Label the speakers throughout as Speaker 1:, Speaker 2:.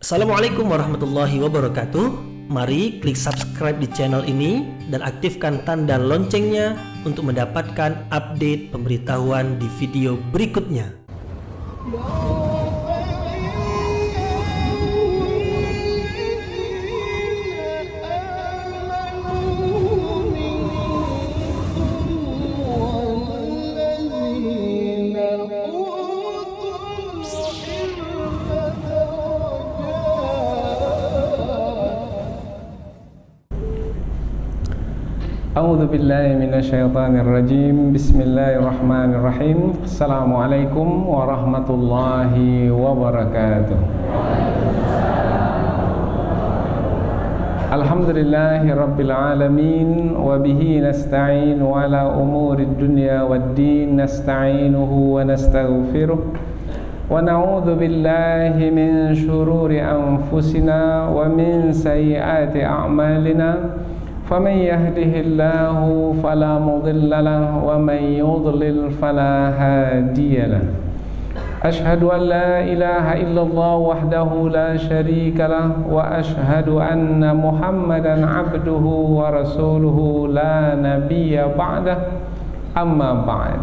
Speaker 1: Assalamualaikum warahmatullahi wabarakatuh. Mari klik subscribe di channel ini dan aktifkan tanda loncengnya untuk mendapatkan update pemberitahuan di video berikutnya.
Speaker 2: A'udzu billahi minasyaitonir rajim. Bismillahirrahmanirrahim. Assalamualaikum warahmatullahi wabarakatuh. Alhamdulillahi rabbil alamin wa bihi nasta'in ala umurid dunya waddin, nasta'inuhu wa nastaghfiruh wa na'udzu billahi min shururi anfusina wa min sayyiati a'malina. فمن يهده الله فلا مضل له ومن يضلل فلا هادي له أشهد أن لا إله إلا الله وحده لا شريك له وأشهد أن محمدا عبده ورسوله لا نبي بعده أما بعد.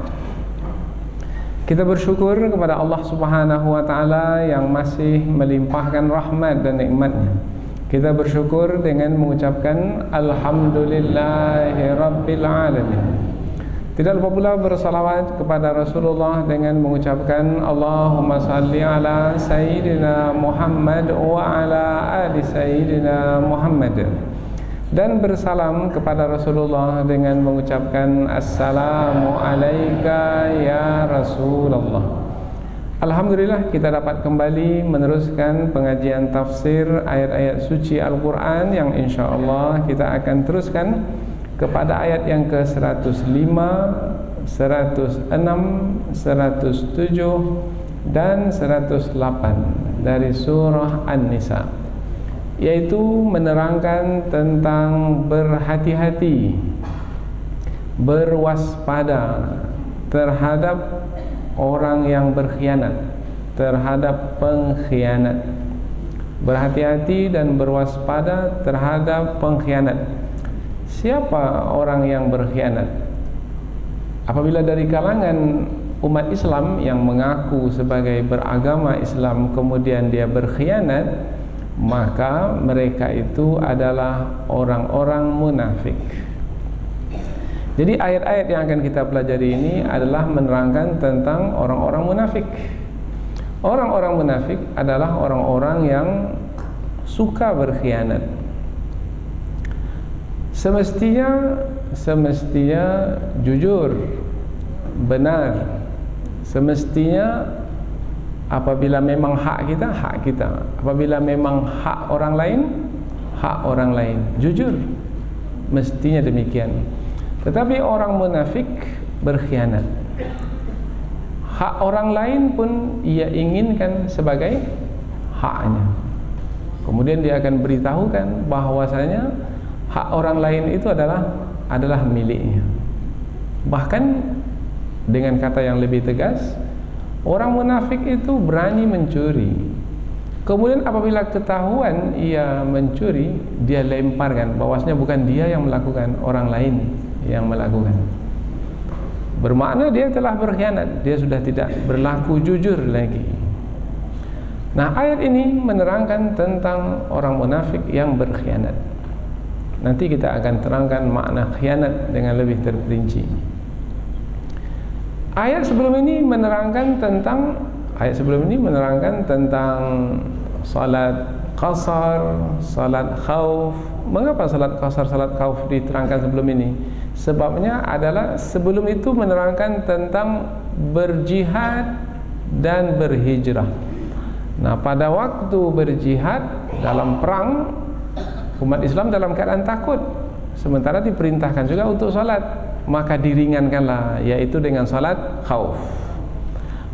Speaker 2: Kita bersyukur kepada Allah Subhanahu wa taala yang masih melimpahkan rahmat dan nikmat-Nya. Kita bersyukur dengan mengucapkan Alhamdulillahi Rabbil Alamin. Tidak lupa pula bersalawat kepada Rasulullah dengan mengucapkan Allahumma salli ala Sayyidina Muhammad wa ala ali Sayyidina Muhammad. Dan bersalam kepada Rasulullah dengan mengucapkan Assalamu alayka ya Rasulullah. Alhamdulillah kita dapat kembali meneruskan pengajian tafsir ayat-ayat suci Al-Quran yang insyaAllah kita akan teruskan kepada ayat yang ke-105, 106, 107 dan 108 dari surah An-Nisa, yaitu menerangkan tentang berhati-hati, berwaspada terhadap orang yang berkhianat, terhadap pengkhianat. Berhati-hati dan berwaspada terhadap pengkhianat. Siapa orang yang berkhianat? Apabila dari kalangan umat Islam yang mengaku sebagai beragama Islam kemudian dia berkhianat, maka mereka itu adalah orang-orang munafik. Jadi ayat-ayat yang akan kita pelajari ini adalah menerangkan tentang orang-orang munafik. Orang-orang munafik adalah orang-orang yang suka berkhianat. Semestinya jujur, benar. Semestinya apabila memang hak kita, hak kita. Apabila memang hak orang lain, hak orang lain. Jujur. Mestinya demikian. Tetapi orang munafik berkhianat. Hak orang lain pun ia inginkan sebagai haknya. Kemudian dia akan beritahukan bahwasanya hak orang lain itu adalah miliknya. Bahkan dengan kata yang lebih tegas, orang munafik itu berani mencuri. Kemudian apabila ketahuan ia mencuri, dia lemparkan bahwasanya bukan dia yang melakukan, orang lain yang melakukan. Bermakna dia telah berkhianat, dia sudah tidak berlaku jujur lagi. Nah, ayat ini menerangkan tentang orang munafik yang berkhianat. Nanti kita akan terangkan makna khianat dengan lebih terperinci. Ayat sebelum ini menerangkan tentang salat qasar, salat khauf. Mengapa salat qasar, salat khauf diterangkan sebelum ini? Sebabnya adalah sebelum itu menerangkan tentang berjihad dan berhijrah. Nah, pada waktu berjihad dalam perang, umat Islam dalam keadaan takut, sementara diperintahkan juga untuk salat, maka diringankanlah, yaitu dengan salat khauf.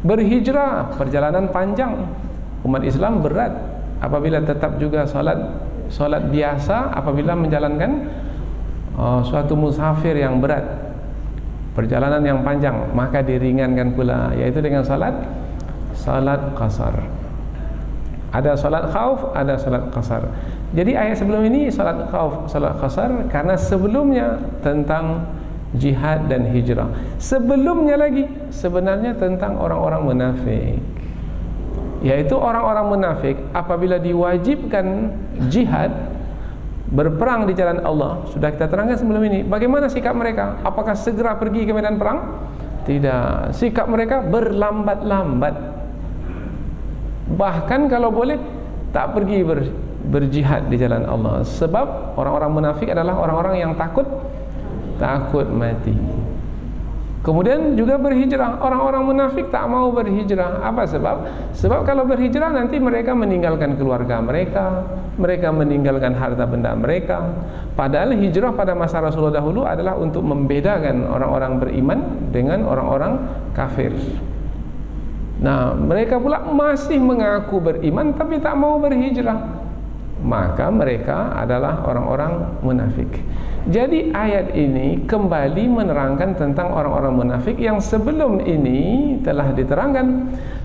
Speaker 2: Berhijrah, perjalanan panjang, umat Islam berat apabila tetap juga salat biasa apabila menjalankan suatu musafir yang berat, perjalanan yang panjang, maka diringankan pula, yaitu dengan salat qasar. Ada salat khauf, ada salat qasar. Jadi ayat sebelum ini salat khauf, salat qasar, karena sebelumnya tentang jihad dan hijrah. Sebelumnya lagi sebenarnya tentang orang-orang munafik. Yaitu orang-orang munafik apabila diwajibkan jihad, berperang di jalan Allah, sudah kita terangkan sebelum ini. Bagaimana sikap mereka? Apakah segera pergi ke medan perang? Tidak. Sikap mereka berlambat-lambat. Bahkan kalau boleh tak pergi berjihad di jalan Allah. Sebab orang-orang munafik adalah orang-orang yang takut mati. Kemudian juga berhijrah. Orang-orang munafik tak mau berhijrah. Apa sebab? Sebab kalau berhijrah nanti mereka meninggalkan keluarga mereka, mereka meninggalkan harta benda mereka. Padahal hijrah pada masa Rasulullah dahulu adalah untuk membedakan orang-orang beriman dengan orang-orang kafir. Nah, mereka pula masih mengaku beriman tapi tak mau berhijrah. Maka mereka adalah orang-orang munafik. Jadi ayat ini kembali menerangkan tentang orang-orang munafik yang sebelum ini telah diterangkan.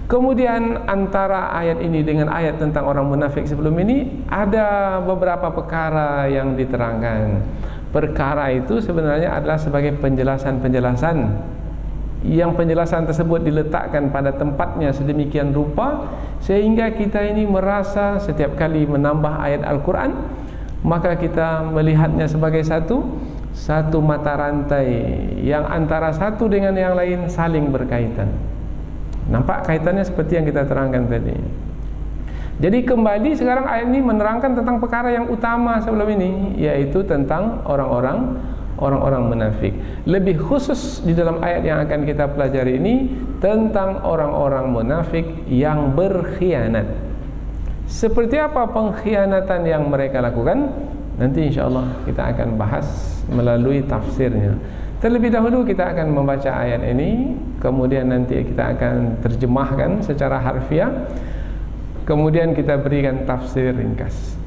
Speaker 2: Kemudian antara ayat ini dengan ayat tentang orang munafik sebelum ini ada beberapa perkara yang diterangkan. Perkara itu sebenarnya adalah sebagai penjelasan-penjelasan, yang penjelasan tersebut diletakkan pada tempatnya sedemikian rupa sehingga kita ini merasa setiap kali menambah ayat Al-Quran maka kita melihatnya sebagai satu mata rantai yang antara satu dengan yang lain saling berkaitan. Nampak kaitannya seperti yang kita terangkan tadi. Jadi kembali sekarang ayat ini menerangkan tentang perkara yang utama sebelum ini, yaitu tentang orang-orang munafik. Lebih khusus di dalam ayat yang akan kita pelajari ini tentang orang-orang munafik yang berkhianat. Seperti apa pengkhianatan yang mereka lakukan? Nanti insyaAllah kita akan bahas melalui tafsirnya. Terlebih dahulu kita akan membaca ayat ini, kemudian nanti kita akan terjemahkan secara harfiah, kemudian kita berikan tafsir ringkas.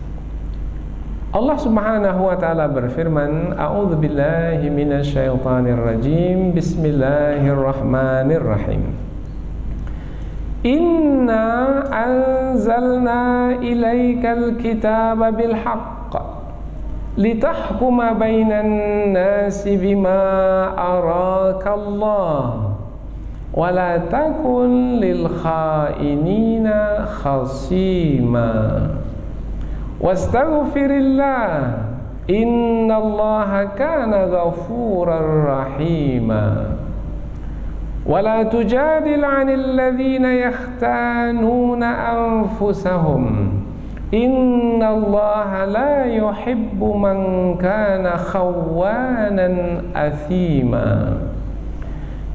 Speaker 2: Allah Subhanahu wa taala berfirman, A'udzu billahi minasyaitonir rajim. Bismillahirrahmanirrahim. Inna anzalna ilaikal kitaba bil haqq litahkuma bainan nasi bima arakallah wa la takun lil khainina khasima wastaghfirillah innallaha kana ghafurar rahima. ولا تجادل عن الذين يختانون أنفسهم إن الله لا يحب من كان خوانا أثيما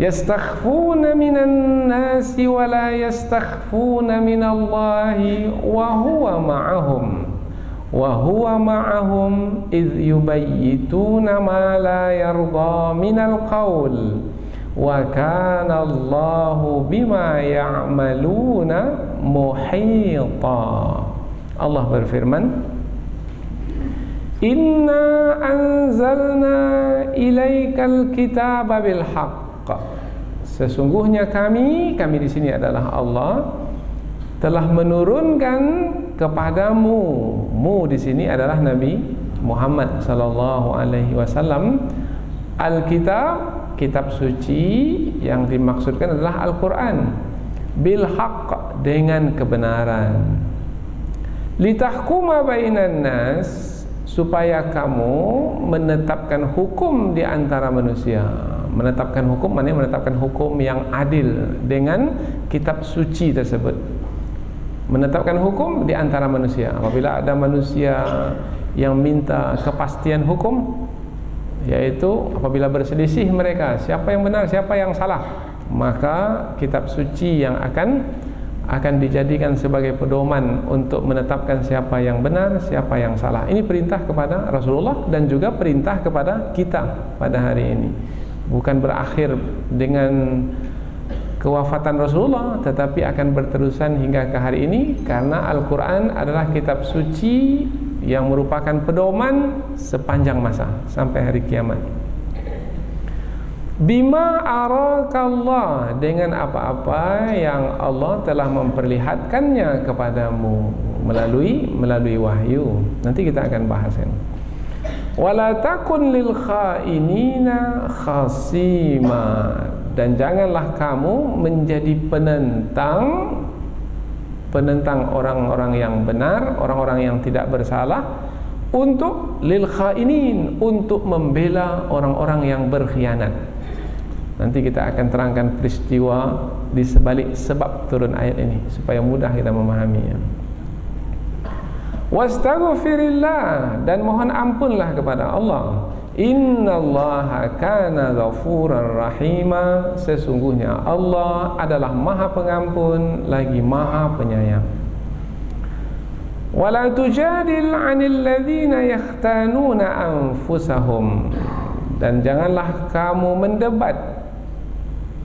Speaker 2: يستخفون من الناس ولا يستخفون من الله وهو معهم إذ يبيتون ما لا يرضى من القول wa kana Allahu bima ya'maluna muhita. Allah berfirman, Inna anzalna ilaikal kitaba bil haqq. Sesungguhnya kami di sini adalah Allah, telah menurunkan kepadamu, mu di sini adalah Nabi Muhammad sallallahu alaihi wasallam, Alkitab, kitab suci yang dimaksudkan adalah Al-Quran, bil haqq, dengan kebenaran, litahkuma bainan nas, supaya kamu menetapkan hukum di antara manusia. Menetapkan hukum maknanya menetapkan hukum yang adil dengan kitab suci tersebut. Menetapkan hukum di antara manusia. Apabila ada manusia yang minta kepastian hukum, yaitu apabila berselisih mereka, siapa yang benar, siapa yang salah, maka kitab suci yang akan dijadikan sebagai pedoman untuk menetapkan siapa yang benar, siapa yang salah. Ini perintah kepada Rasulullah dan juga perintah kepada kita pada hari ini. Bukan berakhir dengan kewafatan Rasulullah, tetapi akan berterusan hingga ke hari ini, karena Al-Quran adalah kitab suci yang merupakan pedoman sepanjang masa sampai hari kiamat. Bima arakallah, dengan apa-apa yang Allah telah memperlihatkannya kepadamu melalui wahyu. Nanti kita akan bahas ini. Wala takun lil khainina khasima, dan janganlah kamu menjadi penentang orang-orang yang benar, orang-orang yang tidak bersalah, untuk lil khainin, untuk membela orang-orang yang berkhianat. Nanti kita akan terangkan peristiwa di sebalik sebab turun ayat ini supaya mudah kita memahaminya. Wastaghfirillah, dan mohon ampunlah kepada Allah. Innallaha kana ghafurar rahima, sesungguhnya Allah adalah Maha Pengampun lagi Maha Penyayang. Wala tujadil 'anil ladzina yakhtanuna anfusahum, dan janganlah kamu mendebat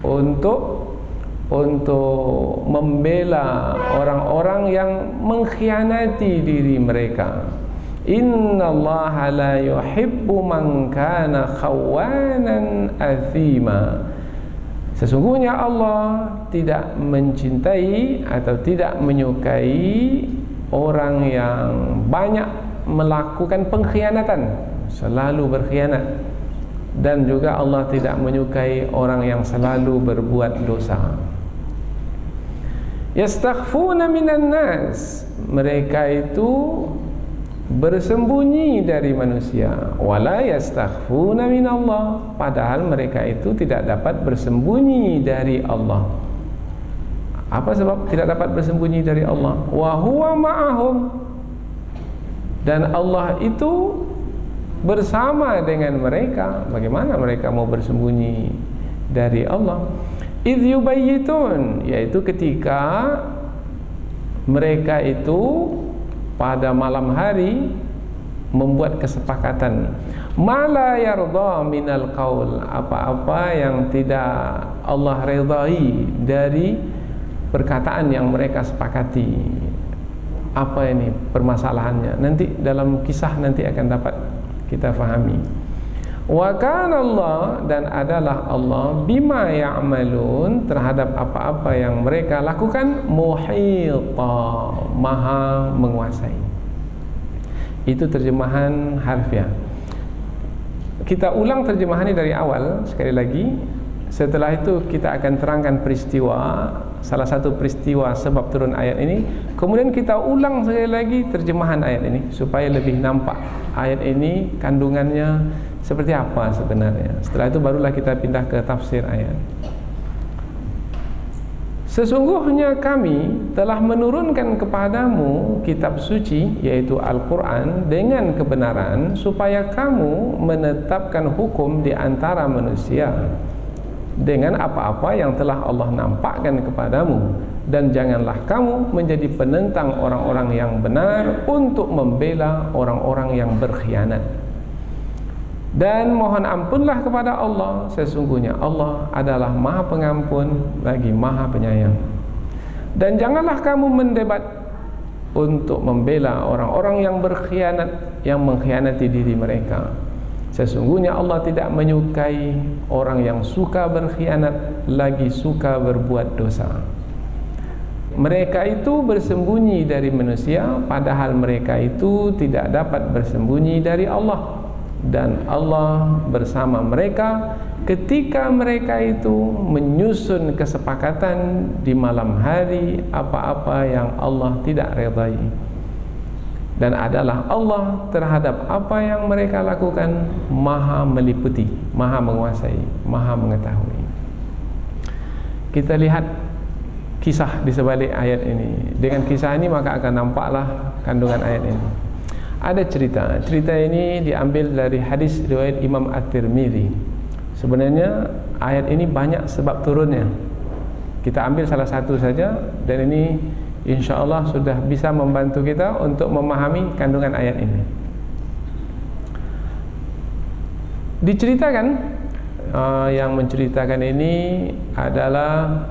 Speaker 2: untuk membela orang-orang yang mengkhianati diri mereka. Innallaha la yuhibbu man kana khawanan athima, sesungguhnya Allah tidak mencintai atau tidak menyukai orang yang banyak melakukan pengkhianatan, selalu berkhianat. Dan juga Allah tidak menyukai orang yang selalu berbuat dosa. Yastakhfuna minan nas, mereka itu bersembunyi dari manusia. Wala yastakhfuna minallah, padahal mereka itu tidak dapat bersembunyi dari Allah. Apa sebab tidak dapat bersembunyi dari Allah? Wa huwa ma'ahum, dan Allah itu bersama dengan mereka. Bagaimana mereka mau bersembunyi dari Allah? Idh yubayyitun, yaitu ketika mereka itu pada malam hari membuat kesepakatan. Mala yarda minal qaul, apa-apa yang tidak Allah redai dari perkataan yang mereka sepakati. Apa ini permasalahannya? Nanti dalam kisah nanti akan dapat kita fahami. Wa kana Allah, dan adalah Allah, bima ya'malun, terhadap apa-apa yang mereka lakukan, muhita, maha menguasai. Itu terjemahan harfiah. Kita ulang terjemahan ini dari awal sekali lagi. Setelah itu kita akan terangkan peristiwa, salah satu peristiwa sebab turun ayat ini. Kemudian kita ulang sekali lagi terjemahan ayat ini supaya lebih nampak ayat ini kandungannya seperti apa sebenarnya. Setelah itu barulah kita pindah ke tafsir ayat. Sesungguhnya kami telah menurunkan kepadamu kitab suci, yaitu Al-Quran, dengan kebenaran supaya kamu menetapkan hukum di antara manusia dengan apa-apa yang telah Allah nampakkan kepadamu, dan janganlah kamu menjadi penentang orang-orang yang benar untuk membela orang-orang yang berkhianat. Dan mohon ampunlah kepada Allah, sesungguhnya Allah adalah Maha Pengampun lagi Maha Penyayang. Dan janganlah kamu mendebat untuk membela orang-orang yang berkhianat, yang mengkhianati diri mereka. Sesungguhnya Allah tidak menyukai orang yang suka berkhianat lagi suka berbuat dosa. Mereka itu bersembunyi dari manusia, padahal mereka itu tidak dapat bersembunyi dari Allah. Dan Allah bersama mereka ketika mereka itu menyusun kesepakatan di malam hari apa-apa yang Allah tidak redai. Dan adalah Allah terhadap apa yang mereka lakukan maha meliputi, maha menguasai, maha mengetahui. Kita lihat kisah di sebalik ayat ini. Dengan kisah ini maka akan nampaklah kandungan ayat ini. Ada cerita ini diambil dari hadis riwayat Imam At-Tirmidzi. Sebenarnya ayat ini banyak sebab turunnya. Kita ambil salah satu saja, dan ini InsyaAllah sudah bisa membantu kita untuk memahami kandungan ayat ini. Diceritakan, yang menceritakan ini adalah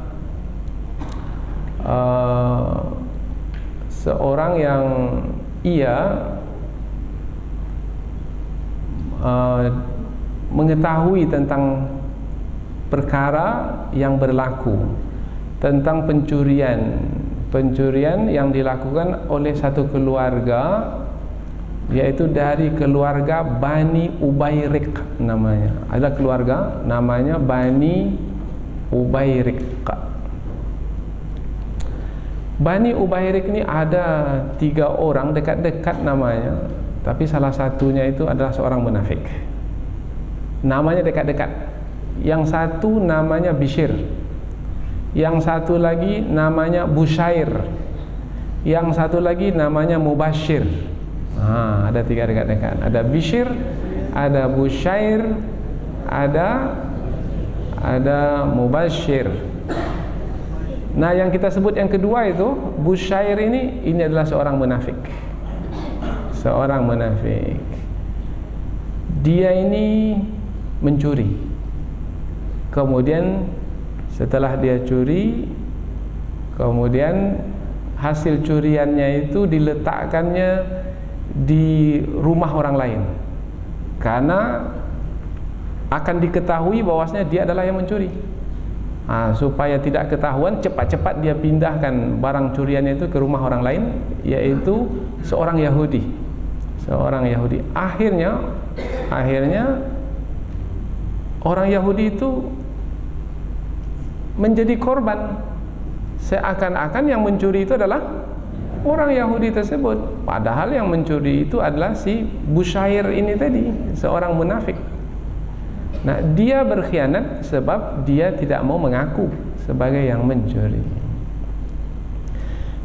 Speaker 2: seorang yang mengetahui tentang perkara yang berlaku tentang pencurian yang dilakukan oleh satu keluarga, yaitu dari keluarga Bani Ubayriq namanya. Ada keluarga namanya Bani Ubayriq. Bani Ubayriq ini ada 3 orang dekat-dekat namanya, tapi salah satunya itu adalah seorang munafik. Namanya dekat-dekat. Yang satu namanya Bishr, yang satu lagi namanya Bushair, yang satu lagi namanya Mubashir. Ada 3 dekat-dekat. Ada Bishr, ada Bushair, ada Mubashir. Nah, yang kita sebut yang kedua itu Bushair ini adalah seorang munafik. Seorang munafik. Dia ini mencuri. Kemudian setelah dia curi, kemudian hasil curiannya itu diletakkannya di rumah orang lain, karena akan diketahui bahwasanya dia adalah yang mencuri. Supaya tidak ketahuan, cepat-cepat dia pindahkan barang curiannya itu ke rumah orang lain, yaitu seorang Yahudi. Akhirnya orang Yahudi itu menjadi korban, seakan-akan yang mencuri itu adalah orang Yahudi tersebut, padahal yang mencuri itu adalah si Bushair ini tadi, seorang munafik. Nah, dia berkhianat sebab dia tidak mau mengaku sebagai yang mencuri.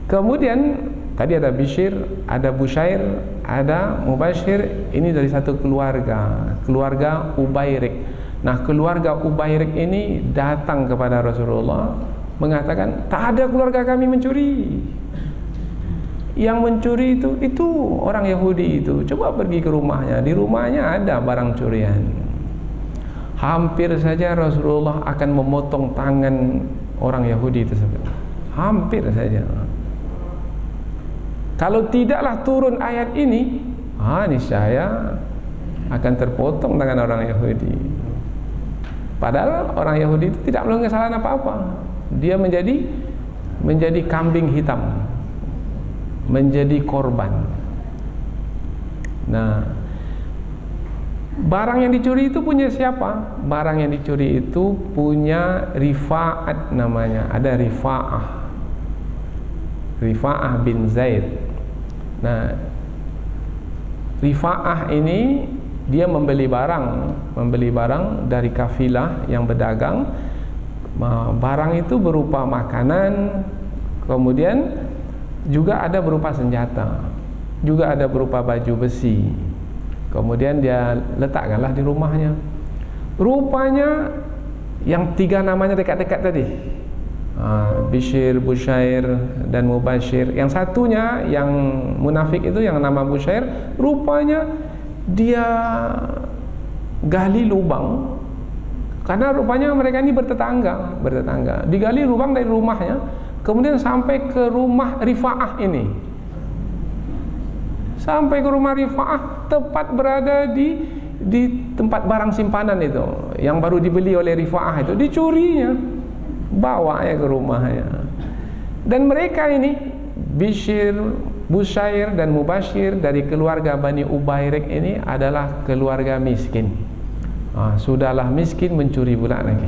Speaker 2: Kemudian tadi ada Bishr, ada Bushair, ada Mubashir. Ini dari satu keluarga Ubayriq. Nah, keluarga Ubayriq ini datang kepada Rasulullah mengatakan, tak ada keluarga kami mencuri. Yang mencuri itu orang Yahudi itu. Coba pergi ke rumahnya, di rumahnya ada barang curian. Hampir saja Rasulullah akan memotong tangan orang Yahudi tersebut. Hampir saja. Kalau tidaklah turun ayat ini, niscaya akan terpotong tangan orang Yahudi. Padahal orang Yahudi itu tidak melakukan kesalahan apa-apa. Dia menjadi kambing hitam, menjadi korban. Nah, barang yang dicuri itu punya siapa? Barang yang dicuri itu punya Rifa'at namanya. Ada Rifa'ah bin Zaid. Nah, Rifa'ah ini dia membeli barang dari kafilah yang berdagang. Barang itu berupa makanan, kemudian juga ada berupa senjata, juga ada berupa baju besi. Kemudian dia letakkanlah di rumahnya. Rupanya yang 3 namanya dekat-dekat tadi, Bishr, Bushair, dan Mubashir. Yang satunya yang munafik itu yang nama Bushair, rupanya dia gali lubang, karena rupanya mereka ini bertetangga. Digali lubang dari rumahnya, kemudian sampai ke rumah Rifa'ah ini. Sampai ke rumah Rifa'ah, tepat berada di tempat barang simpanan itu yang baru dibeli oleh Rifa'ah itu, dicurinya, bawa ke rumahnya. Dan mereka ini Bishr, Bushair, dan Mubashir dari keluarga Bani Ubayriq ini adalah keluarga miskin. Sudahlah miskin, mencuri pula lagi.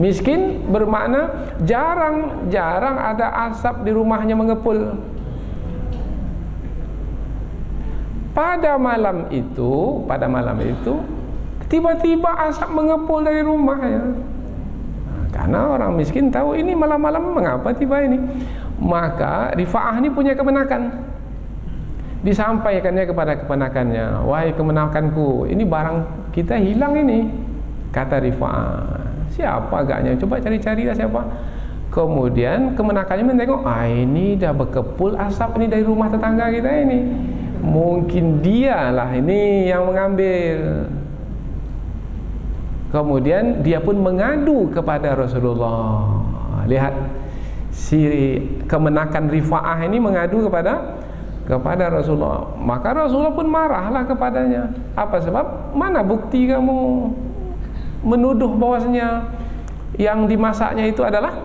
Speaker 2: Miskin bermakna jarang ada asap di rumahnya mengepul. Pada malam itu tiba-tiba asap mengepul dari rumahnya. Karena orang miskin tahu ini malam-malam mengapa tiba ini. Maka Rifa'ah ini punya kemenakan. Disampaikannya kepada keponakannya, wahai kemenakanku, ini barang kita hilang ini. Kata Rifa'ah, siapa agaknya? Coba cari-carilah siapa. Kemudian kemenakannya menengok, ini dah berkepul asap ini dari rumah tetangga kita ini. Mungkin dialah ini yang mengambil. Kemudian dia pun mengadu kepada Rasulullah. Lihat, si kemenakan Rifa'ah ini mengadu kepada kepada Rasulullah. Maka Rasulullah pun marahlah kepadanya. Apa sebab? Mana bukti kamu menuduh bahwasanya yang dimasaknya itu adalah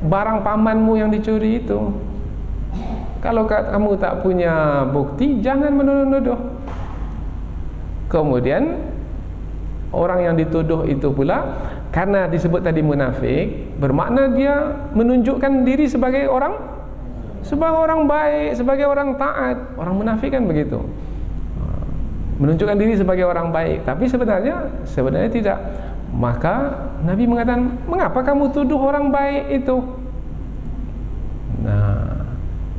Speaker 2: barang pamanmu yang dicuri itu. Kalau kamu tak punya bukti, jangan menuduh-nuduh. Kemudian orang yang dituduh itu pula, karena disebut tadi munafik, bermakna dia menunjukkan diri sebagai orang baik, sebagai orang taat. Orang munafik kan begitu, menunjukkan diri sebagai orang baik, tapi sebenarnya tidak. Maka Nabi mengatakan, mengapa kamu tuduh orang baik itu? Nah,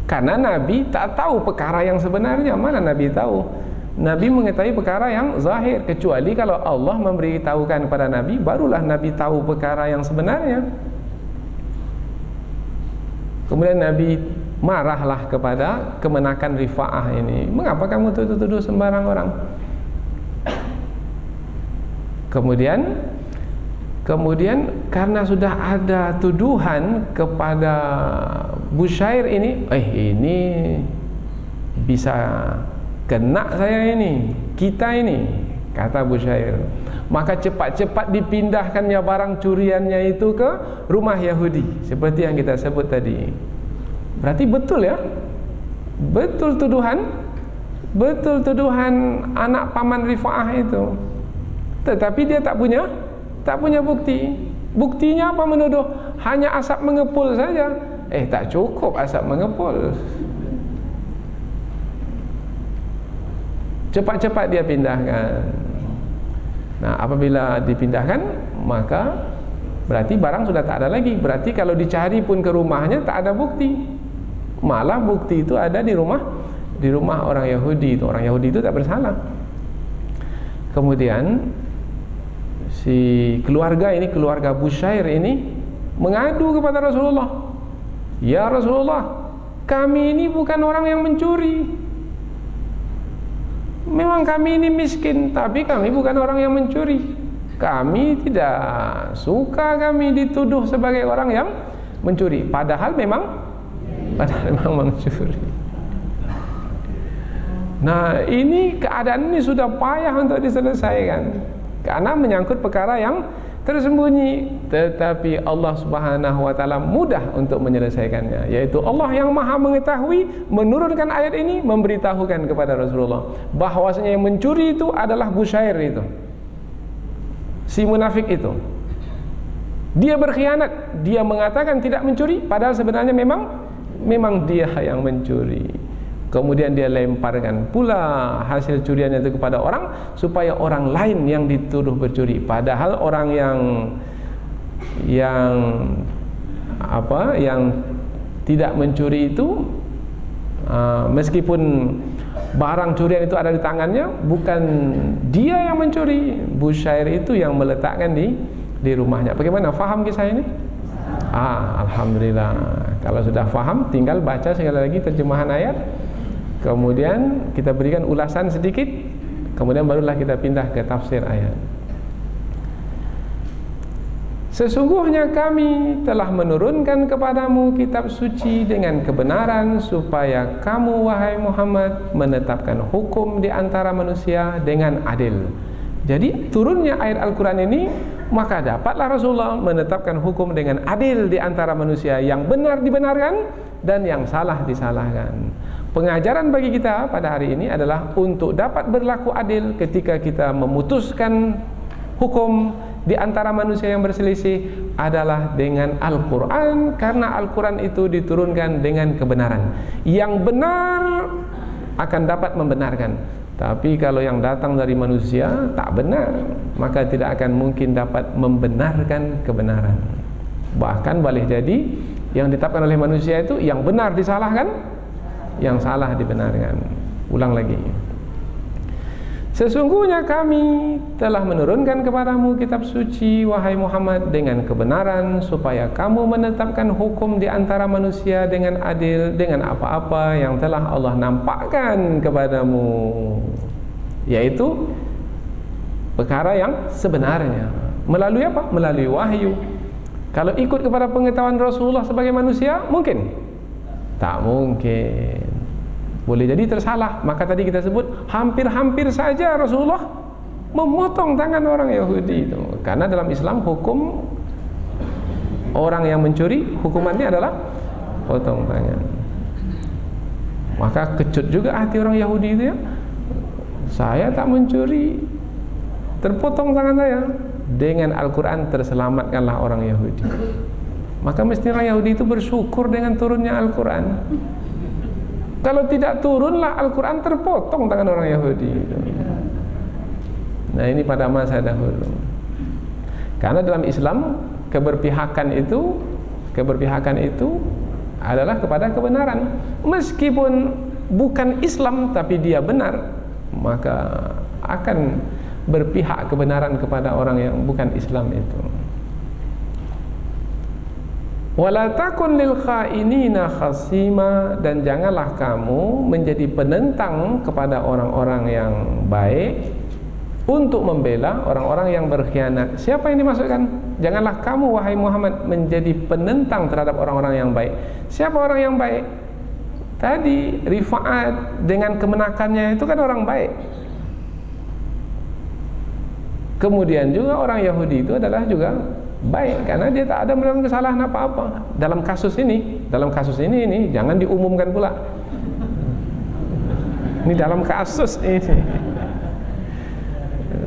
Speaker 2: karena Nabi tak tahu perkara yang sebenarnya. Mana Nabi tahu? Nabi mengetahui perkara yang zahir, kecuali kalau Allah memberitahukan kepada Nabi, barulah Nabi tahu perkara yang sebenarnya. Kemudian Nabi marahlah kepada kemenakan Rifa'ah ini. Mengapa kamu tuduh-tuduh sembarang orang? Kemudian karena sudah ada tuduhan kepada Busyair ini, ini bisa kena saya ini, kita ini, kata Busyair. Maka cepat-cepat dipindahkannya barang curiannya itu ke rumah Yahudi, seperti yang kita sebut tadi. Berarti betul ya, betul tuduhan anak paman Rifa'ah itu. Tetapi dia tak punya bukti. Buktinya apa menuduh? Hanya asap mengepul saja. Tak cukup asap mengepul. Cepat-cepat dia pindahkan. Nah, apabila dipindahkan, maka berarti barang sudah tak ada lagi. Berarti kalau dicari pun ke rumahnya tak ada bukti. Malah bukti itu ada di rumah orang Yahudi itu. Orang Yahudi itu tak bersalah. Kemudian si keluarga Busyair ini mengadu kepada Rasulullah. Ya Rasulullah, kami ini bukan orang yang mencuri. Memang kami ini miskin, tapi kami bukan orang yang mencuri. Kami tidak suka kami dituduh sebagai orang yang mencuri, padahal memang mencuri. Nah, ini keadaan ini sudah payah untuk diselesaikan karena menyangkut perkara yang tersembunyi, tetapi Allah Subhanahu wa taala mudah untuk menyelesaikannya, yaitu Allah yang Maha mengetahui menurunkan ayat ini, memberitahukan kepada Rasulullah bahwasanya yang mencuri itu adalah Busyair itu, si munafik itu. Dia berkhianat, dia mengatakan tidak mencuri, padahal sebenarnya memang dia yang mencuri. Kemudian dia lemparkan pula hasil curiannya itu kepada orang, supaya orang lain yang dituduh bercuri, padahal orang yang tidak mencuri itu, meskipun barang curian itu ada di tangannya, bukan dia yang mencuri. Busyair itu yang meletakkan di rumahnya. Bagaimana? Faham kisah ini? Alhamdulillah. Kalau sudah faham, tinggal baca sekali lagi terjemahan ayat. Kemudian kita berikan ulasan sedikit, kemudian barulah kita pindah ke tafsir ayat. Sesungguhnya kami telah menurunkan kepadamu kitab suci dengan kebenaran, supaya kamu wahai Muhammad menetapkan hukum di antara manusia dengan adil. Jadi turunnya ayat Al-Quran ini, maka dapatlah Rasulullah menetapkan hukum dengan adil di antara manusia, yang benar dibenarkan dan yang salah disalahkan. Pengajaran bagi kita pada hari ini adalah untuk dapat berlaku adil ketika kita memutuskan hukum di antara manusia yang berselisih adalah dengan Al-Quran, karena Al-Quran itu diturunkan dengan kebenaran. Yang benar akan dapat membenarkan. Tapi kalau yang datang dari manusia tak benar, maka tidak akan mungkin dapat membenarkan kebenaran. Bahkan boleh jadi yang ditetapkan oleh manusia itu yang benar disalahkan, yang salah dibenarkan. Ulang lagi. Sesungguhnya kami telah menurunkan kepadamu kitab suci wahai Muhammad dengan kebenaran, supaya kamu menetapkan hukum di antara manusia dengan adil, dengan apa-apa yang telah Allah nampakkan kepadamu, yaitu perkara yang sebenarnya. Melalui apa? Melalui wahyu. Kalau ikut kepada pengetahuan Rasulullah sebagai manusia, mungkin Tak mungkin. Boleh jadi tersalah. Maka tadi kita sebut hampir-hampir saja Rasulullah memotong tangan orang Yahudi itu. Karena dalam Islam hukum orang yang mencuri hukumannya adalah potong tangan. Maka kecut juga hati orang Yahudi itu ya. Saya tak mencuri, terpotong tangan saya. Dengan Al-Quran terselamatkanlah orang Yahudi. Maka mesti orang Yahudi itu bersyukur dengan turunnya Al-Quran. Kalau tidak turunlah Al-Quran, terpotong tangan orang Yahudi itu. Nah ini pada masa dahulu. Karena dalam Islam keberpihakan itu adalah kepada kebenaran. Meskipun bukan Islam tapi dia benar, maka akan berpihak kebenaran kepada orang yang bukan Islam itu. Wala takun lil khainina khasima, dan janganlah kamu menjadi penentang kepada orang-orang yang baik untuk membela orang-orang yang berkhianat. Siapa yang dimaksudkan? Janganlah kamu wahai Muhammad menjadi penentang terhadap orang-orang yang baik. Siapa orang yang baik? Tadi Rifa'at dengan kemenakannya itu kan orang baik. Kemudian juga orang Yahudi itu adalah juga baik karena dia tak ada melakukan kesalahan apa-apa. Dalam kasus ini jangan diumumkan pula. Ini dalam kasus ini.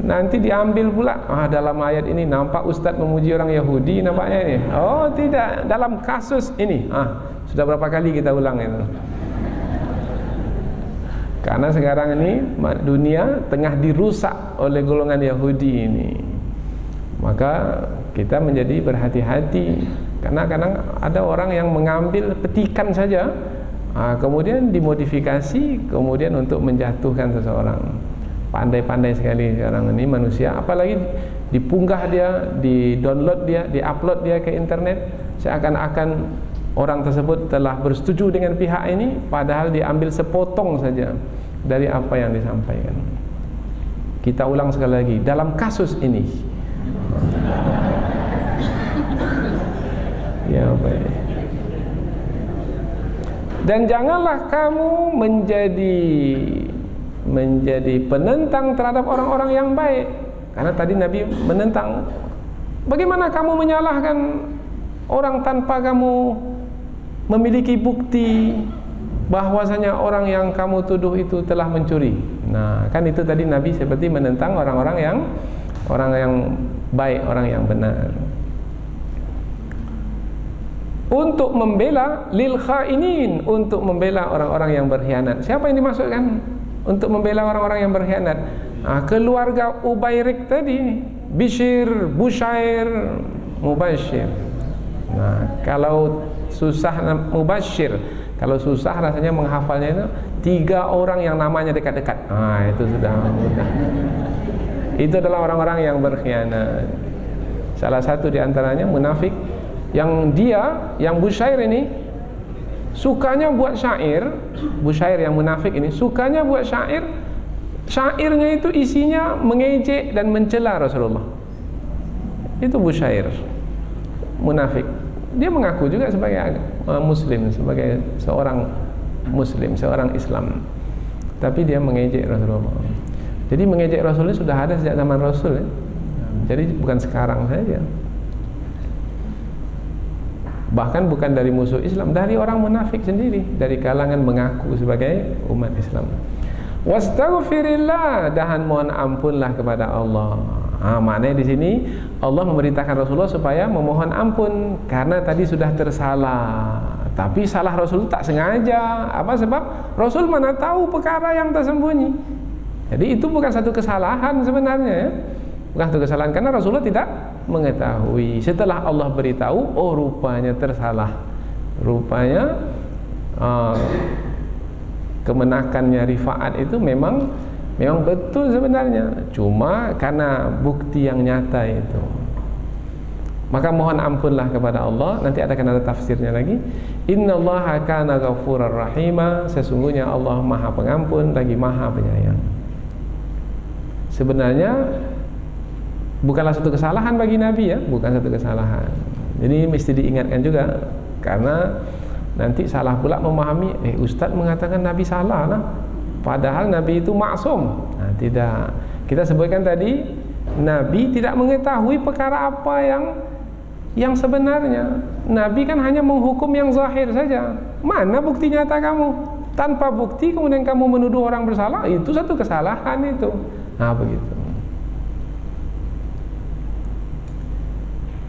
Speaker 2: Nanti diambil pula. Dalam ayat ini nampak Ustadz memuji orang Yahudi nampaknya ini. Oh tidak, dalam kasus ini. Sudah berapa kali kita ulang itu. Karena sekarang ini dunia tengah dirusak oleh golongan Yahudi ini. Maka kita menjadi berhati-hati. Karena kadang ada orang yang mengambil petikan saja, kemudian dimodifikasi, kemudian untuk menjatuhkan seseorang. Pandai-pandai sekali sekarang ini manusia. Apalagi dipunggah dia, di-download dia, di-upload dia ke internet, seakan-akan orang tersebut telah bersetuju dengan pihak ini, padahal diambil sepotong saja dari apa yang disampaikan. Kita ulang sekali lagi, dalam kasus ini ya baik. Dan janganlah kamu menjadi penentang terhadap orang-orang yang baik. Karena tadi Nabi menentang. Bagaimana kamu menyalahkan orang tanpa kamu memiliki bukti bahwasanya orang yang kamu tuduh itu telah mencuri? Nah, kan itu tadi Nabi seperti menentang orang yang baik, orang yang benar. Untuk membela lil khainin, untuk membela orang-orang yang berkhianat. Siapa yang dimaksudkan untuk membela orang-orang yang berkhianat? Keluarga Ubayrik tadi, Bishr, Bushair, Mubashir. Nah, kalau susah Mubashir, kalau susah rasanya menghafalnya itu 3 orang yang namanya dekat-dekat. Itu sudah mudah. Itu adalah orang-orang yang berkhianat. Salah satu di antaranya munafik, yang Bushair ini sukanya buat syair. Bushair yang munafik ini sukanya buat syair. Syairnya itu isinya mengejek dan mencela Rasulullah. Itu Bushair, munafik. Dia mengaku juga sebagai muslim, sebagai seorang muslim, seorang Islam, tapi dia mengejek Rasulullah. Jadi mengejek Rasulullah sudah ada sejak zaman Rasul ya? Jadi bukan sekarang saja. Bahkan bukan dari musuh Islam, dari orang munafik sendiri, dari kalangan mengaku sebagai umat Islam. Wastaghfirillah, dan mohon ampunlah kepada Allah. Maknanya di sini Allah memerintahkan Rasulullah supaya memohon ampun karena tadi sudah tersalah. Tapi salah Rasul tak sengaja. Apa sebab? Rasul mana tahu perkara yang tersembunyi. Jadi itu bukan satu kesalahan sebenarnya ya. Bukan satu kesalahan karena Rasulullah tidak mengetahui. Setelah Allah beritahu, oh rupanya tersalah. Rupanya kemenakannya Rifa'at itu memang betul sebenarnya, cuma karena bukti yang nyata itu. Maka mohon ampunlah kepada Allah. Nanti ada tafsirnya lagi. Innallaha kana ghafurar rahima, sesungguhnya Allah Maha Pengampun lagi Maha Penyayang. Sebenarnya bukanlah satu kesalahan bagi Nabi ya, bukan satu kesalahan. Jadi mesti diingatkan juga karena nanti salah pula memahami, ustaz mengatakan Nabi salah lah, padahal Nabi itu maksum. Tidak. Kita sebutkan tadi, Nabi tidak mengetahui perkara apa yang sebenarnya. Nabi kan hanya menghukum yang zahir saja. Mana bukti nyata kamu? Tanpa bukti kemudian kamu menuduh orang bersalah, itu satu kesalahan itu. Begitu.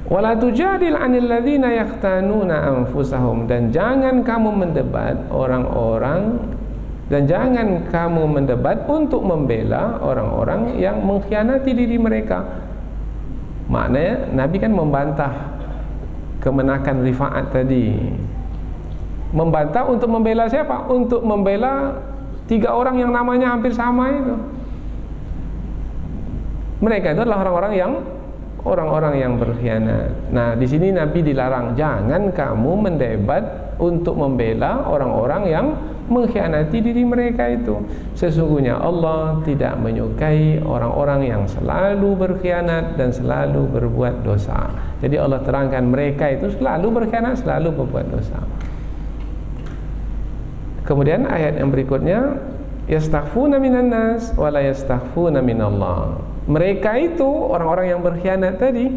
Speaker 2: Wala tujadil 'anil ladzina yahtanuna anfusahum, dan jangan kamu mendebat orang-orang, dan jangan kamu mendebat untuk membela orang-orang yang mengkhianati diri mereka. Maknanya Nabi kan membantah kemenakan Rifa'at tadi. Membantah untuk membela siapa? Untuk membela 3 orang yang namanya hampir sama itu. Mereka itu adalah orang-orang yang berkhianat. Nah, di sini Nabi dilarang, jangan kamu mendebat untuk membela orang-orang yang mengkhianati diri mereka itu. Sesungguhnya Allah tidak menyukai orang-orang yang selalu berkhianat dan selalu berbuat dosa. Jadi Allah terangkan mereka itu selalu berkhianat, selalu berbuat dosa. Kemudian ayat yang berikutnya, yastakhfuna minan nas wa la yastakhfuna minallah. Mereka itu orang-orang yang berkhianat tadi,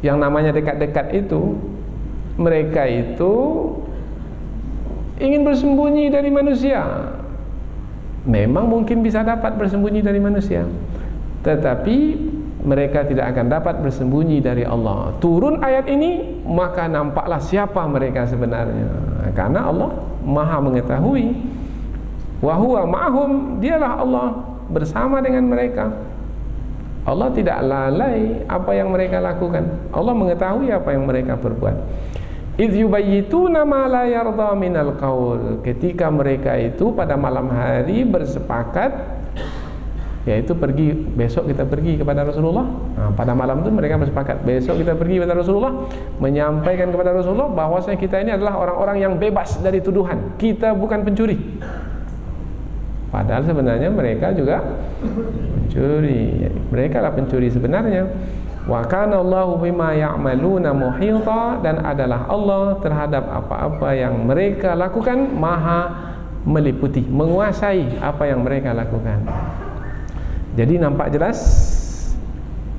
Speaker 2: yang namanya dekat-dekat itu, mereka itu ingin bersembunyi dari manusia. Memang mungkin bisa dapat bersembunyi dari manusia, tetapi mereka tidak akan dapat bersembunyi dari Allah. Turun ayat ini, maka nampaklah siapa mereka sebenarnya, karena Allah Maha mengetahui. Wa huwa ma'hum, dialah Allah bersama dengan mereka. Allah tidak lalai apa yang mereka lakukan. Allah mengetahui apa yang mereka perbuat. Idz yubayyituna ma la yarda minal qaul, ketika mereka itu pada malam hari bersepakat, yaitu pergi, besok kita pergi kepada Rasulullah. Pada malam itu mereka bersepakat, besok kita pergi kepada Rasulullah, menyampaikan kepada Rasulullah bahwasanya kita ini adalah orang-orang yang bebas dari tuduhan, kita bukan pencuri. Padahal sebenarnya mereka juga pencuri. Mereka lah pencuri sebenarnya. Wa kana Allahu bima ya'maluna muhita, dan adalah Allah terhadap apa-apa yang mereka lakukan maha meliputi, menguasai apa yang mereka lakukan. Jadi nampak jelas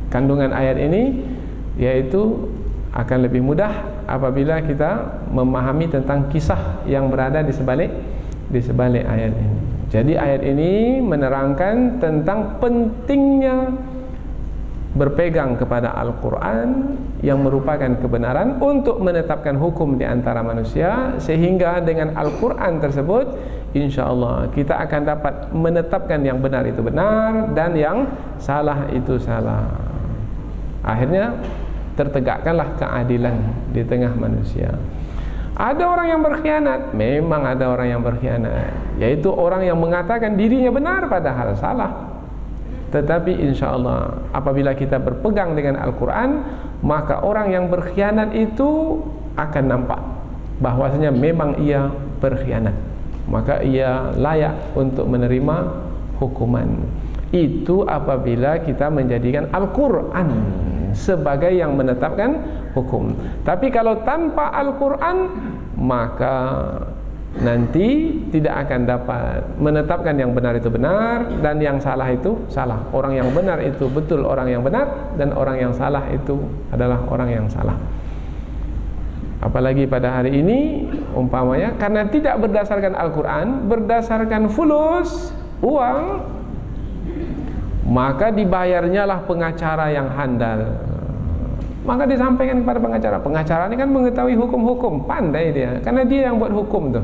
Speaker 2: kandungan ayat ini, yaitu akan lebih mudah apabila kita memahami tentang kisah yang berada di sebalik ayat ini. Jadi ayat ini menerangkan tentang pentingnya berpegang kepada Al-Quran yang merupakan kebenaran untuk menetapkan hukum di antara manusia, sehingga dengan Al-Quran tersebut insya-Allah kita akan dapat menetapkan yang benar itu benar dan yang salah itu salah. Akhirnya tertegakkanlah keadilan di tengah manusia. Ada orang yang berkhianat, memang ada orang yang berkhianat, yaitu orang yang mengatakan dirinya benar padahal salah. Tetapi insya Allah apabila kita berpegang dengan Al-Quran, maka orang yang berkhianat itu akan nampak bahwasanya memang ia berkhianat, maka ia layak untuk menerima hukuman. Itu apabila kita menjadikan Al-Quran sebagai yang menetapkan hukum. Tapi kalau tanpa Al-Quran, maka nanti tidak akan dapat menetapkan yang benar itu benar dan yang salah itu salah. Orang yang benar itu betul orang yang benar, dan orang yang salah itu adalah orang yang salah. Apalagi pada hari ini umpamanya karena tidak berdasarkan Al-Quran, berdasarkan fulus, uang, maka dibayarnya lah pengacara yang handal. Maka disampaikan kepada pengacara. Pengacara ini kan mengetahui hukum-hukum, pandai dia, karena dia yang buat hukum tuh.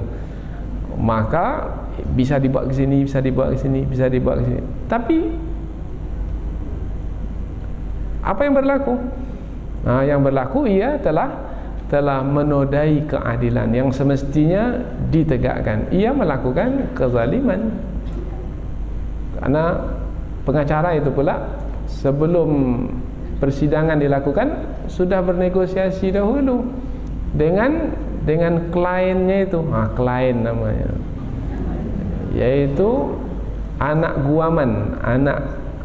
Speaker 2: Maka bisa dibawa ke sini, bisa dibawa ke sini, bisa dibawa ke sini. Tapi apa yang berlaku? Yang berlaku ia telah menodai keadilan yang semestinya ditegakkan. Ia melakukan kezaliman. Karena pengacara itu pula sebelum persidangan dilakukan sudah bernegosiasi dahulu dengan kliennya itu. Klien namanya, yaitu anak guaman,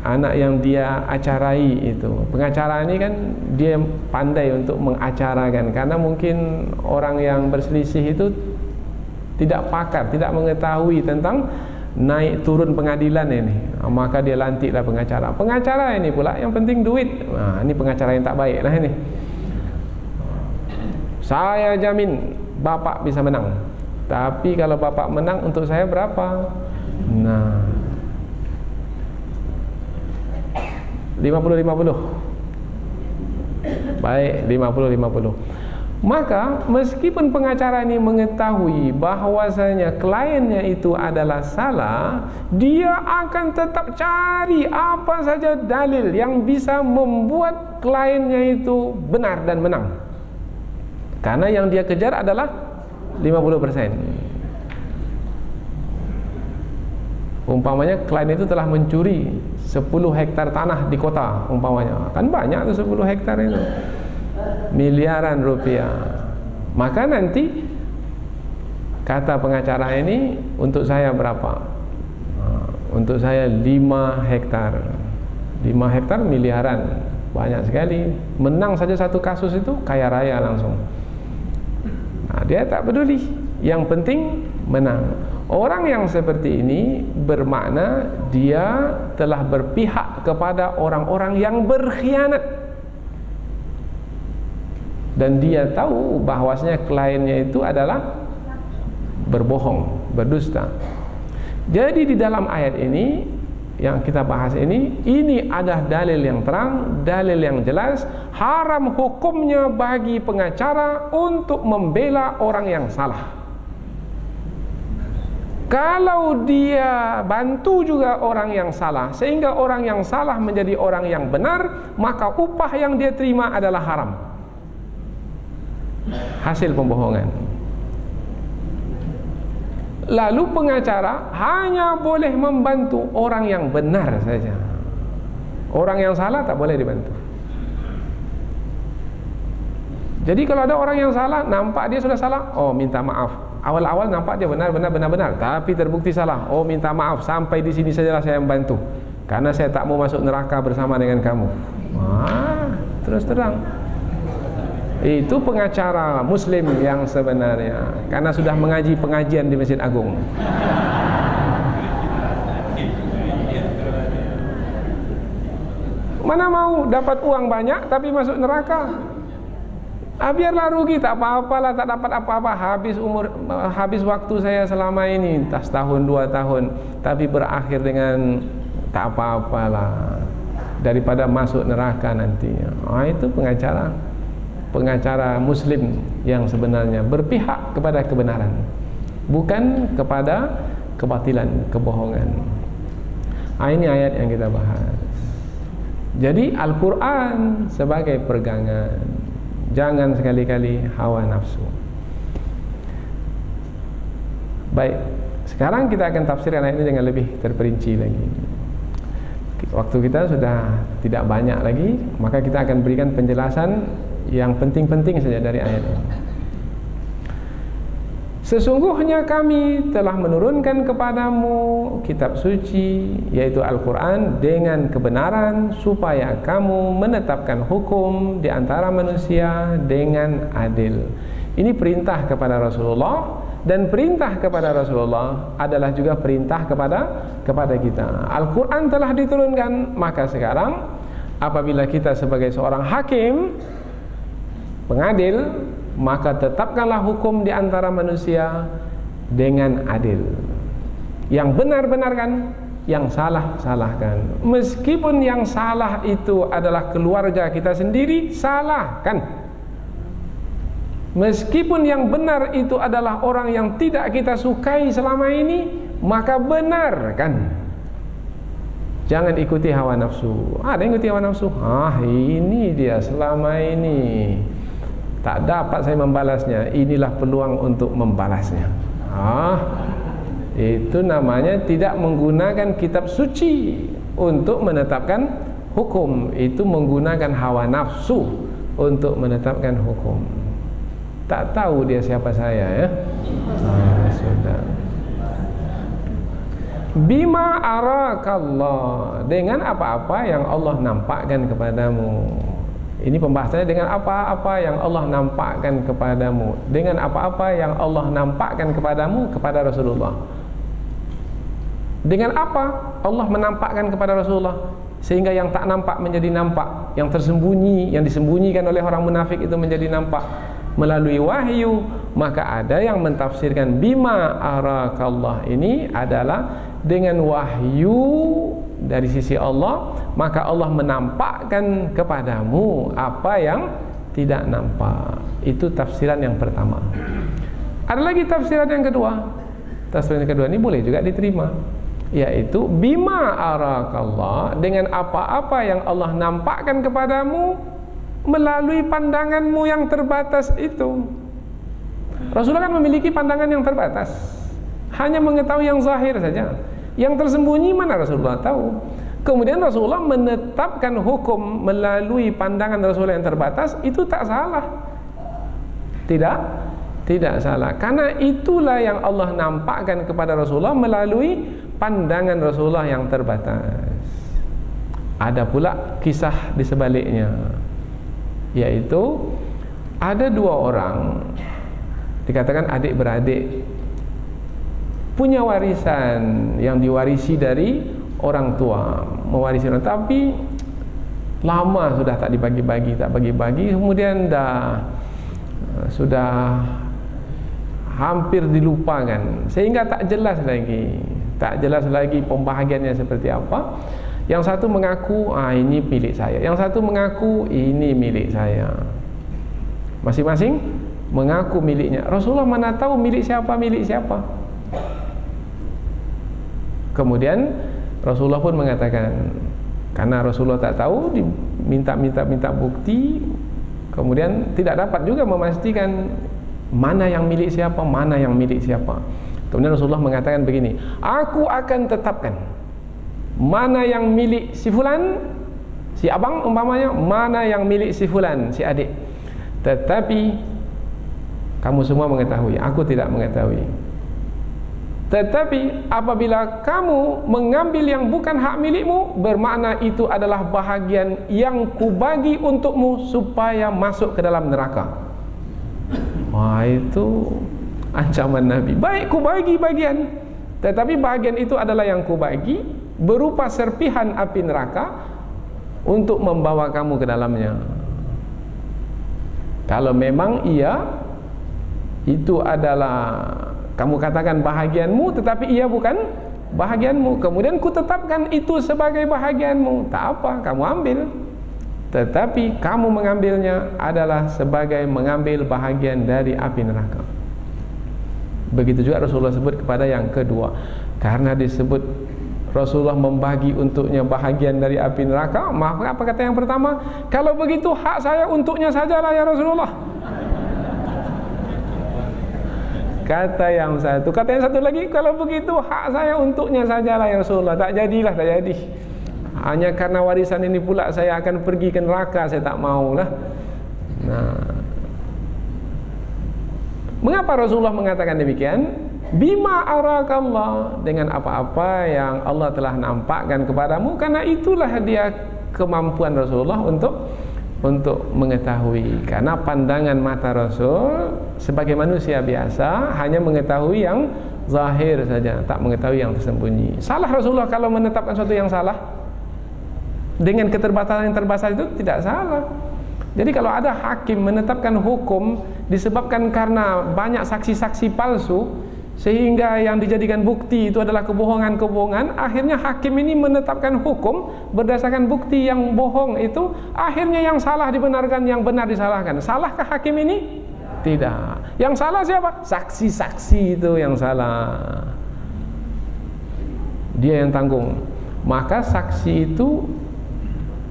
Speaker 2: anak yang dia acarai itu. Pengacara ini kan dia pandai untuk mengacarakan, karena mungkin orang yang berselisih itu tidak pakar, tidak mengetahui tentang naik turun pengadilan ini. Maka dia lantiklah pengacara. Pengacara ini pula yang penting duit. Nah, ini pengacara yang tak baik lah ini. Saya jamin bapak bisa menang, tapi kalau bapak menang untuk saya berapa? Nah, 50-50. Baik, 50-50. Maka meskipun pengacara ini mengetahui bahwasanya kliennya itu adalah salah, dia akan tetap cari apa saja dalil yang bisa membuat kliennya itu benar dan menang. Karena yang dia kejar adalah 50%. Umpamanya klien itu telah mencuri 10 hektar tanah di kota, umpamanya. Kan banyak tuh 10 hektar itu. Miliaran rupiah. Maka nanti kata pengacara ini, untuk saya berapa? Untuk saya 5 hektar. 5 hektar miliaran. Banyak sekali. Menang saja satu kasus itu kaya raya langsung. Nah, dia tak peduli. Yang penting menang. Orang yang seperti ini bermakna dia telah berpihak kepada orang-orang yang berkhianat, dan dia tahu bahwasanya kliennya itu adalah berbohong, berdusta. Jadi di dalam ayat ini yang kita bahas ini adalah dalil yang terang, dalil yang jelas, haram hukumnya bagi pengacara untuk membela orang yang salah. Kalau dia bantu juga orang yang salah sehingga orang yang salah menjadi orang yang benar, maka upah yang dia terima adalah haram, hasil pembohongan. Lalu pengacara hanya boleh membantu orang yang benar saja. Orang yang salah tak boleh dibantu. Jadi kalau ada orang yang salah, nampak dia sudah salah, oh minta maaf. Awal-awal nampak dia benar, tapi terbukti salah. Oh minta maaf, sampai di sini sajalah saya membantu, karena saya tak mau masuk neraka bersama dengan kamu. Terus terang. Itu pengacara Muslim yang sebenarnya, karena sudah mengaji pengajian di Masjid Agung. Mana mau dapat uang banyak tapi masuk neraka? Biarlah rugi, tak apa-apalah, tak dapat apa-apa. Habis waktu saya selama ini, entah setahun 2 tahun, tapi berakhir dengan tak apa-apalah, daripada masuk neraka nantinya. Itu pengacara Muslim yang sebenarnya berpihak kepada kebenaran, bukan kepada kebatilan, kebohongan. Ini ayat yang kita bahas. Jadi Al-Quran sebagai pegangan. Jangan sekali-kali hawa nafsu. Baik, sekarang kita akan tafsirkan ayat ini dengan lebih terperinci lagi. Waktu kita sudah tidak banyak lagi, maka kita akan berikan penjelasan yang penting-penting saja dari ayat ini. Sesungguhnya kami telah menurunkan kepadamu kitab suci, yaitu Al-Quran, dengan kebenaran, supaya kamu menetapkan hukum di antara manusia dengan adil. Ini perintah kepada Rasulullah, dan perintah kepada Rasulullah adalah juga perintah kepada kita. Al-Quran telah diturunkan, maka sekarang apabila kita sebagai seorang hakim, pengadil, maka tetapkanlah hukum di antara manusia dengan adil. Yang benar-benarkan, yang salah-salahkan. Meskipun yang salah itu adalah keluarga kita sendiri, salahkan. Meskipun yang benar itu adalah orang yang tidak kita sukai selama ini, maka benarkan. Jangan ikuti hawa nafsu. Ada yang ikuti hawa nafsu. Ini dia selama ini tak dapat saya membalasnya, inilah peluang untuk membalasnya. Itu namanya tidak menggunakan kitab suci untuk menetapkan hukum. Itu menggunakan hawa nafsu untuk menetapkan hukum. Tak tahu dia siapa saya, ya. Sudah. Bima arakallah, dengan apa-apa yang Allah nampakkan kepadamu. Ini pembahasannya dengan apa-apa yang Allah nampakkan kepadamu. Dengan apa-apa yang Allah nampakkan kepadamu kepada Rasulullah. Dengan apa Allah menampakkan kepada Rasulullah sehingga yang tak nampak menjadi nampak, yang tersembunyi, yang disembunyikan oleh orang munafik itu menjadi nampak melalui wahyu. Maka ada yang mentafsirkan bima arakallah ini adalah dengan wahyu dari sisi Allah, maka Allah menampakkan kepadamu apa yang tidak nampak. Itu tafsiran yang pertama. Ada lagi tafsiran yang kedua. Tafsiran yang kedua ini boleh juga diterima, yaitu bima arakallah, dengan apa-apa yang Allah nampakkan kepadamu melalui pandanganmu yang terbatas itu. Rasulullah kan memiliki pandangan yang terbatas, hanya mengetahui yang zahir saja. Yang tersembunyi mana Rasulullah tahu. Kemudian Rasulullah menetapkan hukum melalui pandangan Rasulullah yang terbatas, itu tak salah. Tidak salah. Karena itulah yang Allah nampakkan kepada Rasulullah melalui pandangan Rasulullah yang terbatas. Ada pula kisah di sebaliknya, yaitu ada dua orang, dikatakan adik-beradik, punya warisan yang diwarisi dari orang tua, mewarisi orang, tapi lama sudah tak dibagi-bagi, kemudian sudah hampir dilupakan, sehingga tak jelas lagi pembahagiannya seperti apa. Yang satu mengaku ini milik saya, yang satu mengaku ini milik saya. Masing-masing mengaku miliknya. Rasulullah mana tahu milik siapa. Kemudian Rasulullah pun mengatakan, karena Rasulullah tak tahu, diminta bukti, kemudian tidak dapat juga memastikan mana yang milik siapa. Kemudian Rasulullah mengatakan begini, aku akan tetapkan mana yang milik si fulan, si abang umpamanya, mana yang milik si fulan, si adik. Tetapi kamu semua mengetahui, aku tidak mengetahui. Tetapi apabila kamu mengambil yang bukan hak milikmu, bermakna itu adalah bahagian yang kubagi untukmu supaya masuk ke dalam neraka. Wah, itu ancaman Nabi. Baik, kubagi bagian, tetapi bagian itu adalah yang kubagi berupa serpihan api neraka untuk membawa kamu ke dalamnya. Kalau memang iya, itu adalah kamu katakan bahagianmu, tetapi ia bukan bahagianmu, kemudian ku tetapkan itu sebagai bahagianmu, tak apa, kamu ambil. Tetapi kamu mengambilnya adalah sebagai mengambil bahagian dari api neraka. Begitu juga Rasulullah sebut kepada yang kedua. Karena disebut Rasulullah membagi untuknya bahagian dari api neraka, maka apa kata yang pertama? Kalau begitu hak saya untuknya sajalah ya Rasulullah. Kata yang satu lagi, kalau begitu hak saya untuknya sajalah ya Rasulullah. Tak jadi. Hanya karena warisan ini pula saya akan pergi ke neraka, saya tak maulah. Nah, mengapa Rasulullah mengatakan demikian? Bima arakallah, dengan apa-apa yang Allah telah nampakkan kepadamu, karena itulah dia kemampuan Rasulullah untuk mengetahui. Karena pandangan mata Rasul sebagai manusia biasa hanya mengetahui yang zahir saja, tak mengetahui yang tersembunyi. Salah Rasulullah kalau menetapkan sesuatu yang salah dengan keterbatasan yang terbatas, itu tidak salah. Jadi kalau ada hakim menetapkan hukum disebabkan karena banyak saksi-saksi palsu, sehingga yang dijadikan bukti itu adalah kebohongan-kebohongan, akhirnya hakim ini menetapkan hukum berdasarkan bukti yang bohong itu, akhirnya yang salah dibenarkan, yang benar disalahkan. Salahkah hakim ini? Tidak. Yang salah siapa? Saksi-saksi itu yang salah, dia yang tanggung. Maka saksi itu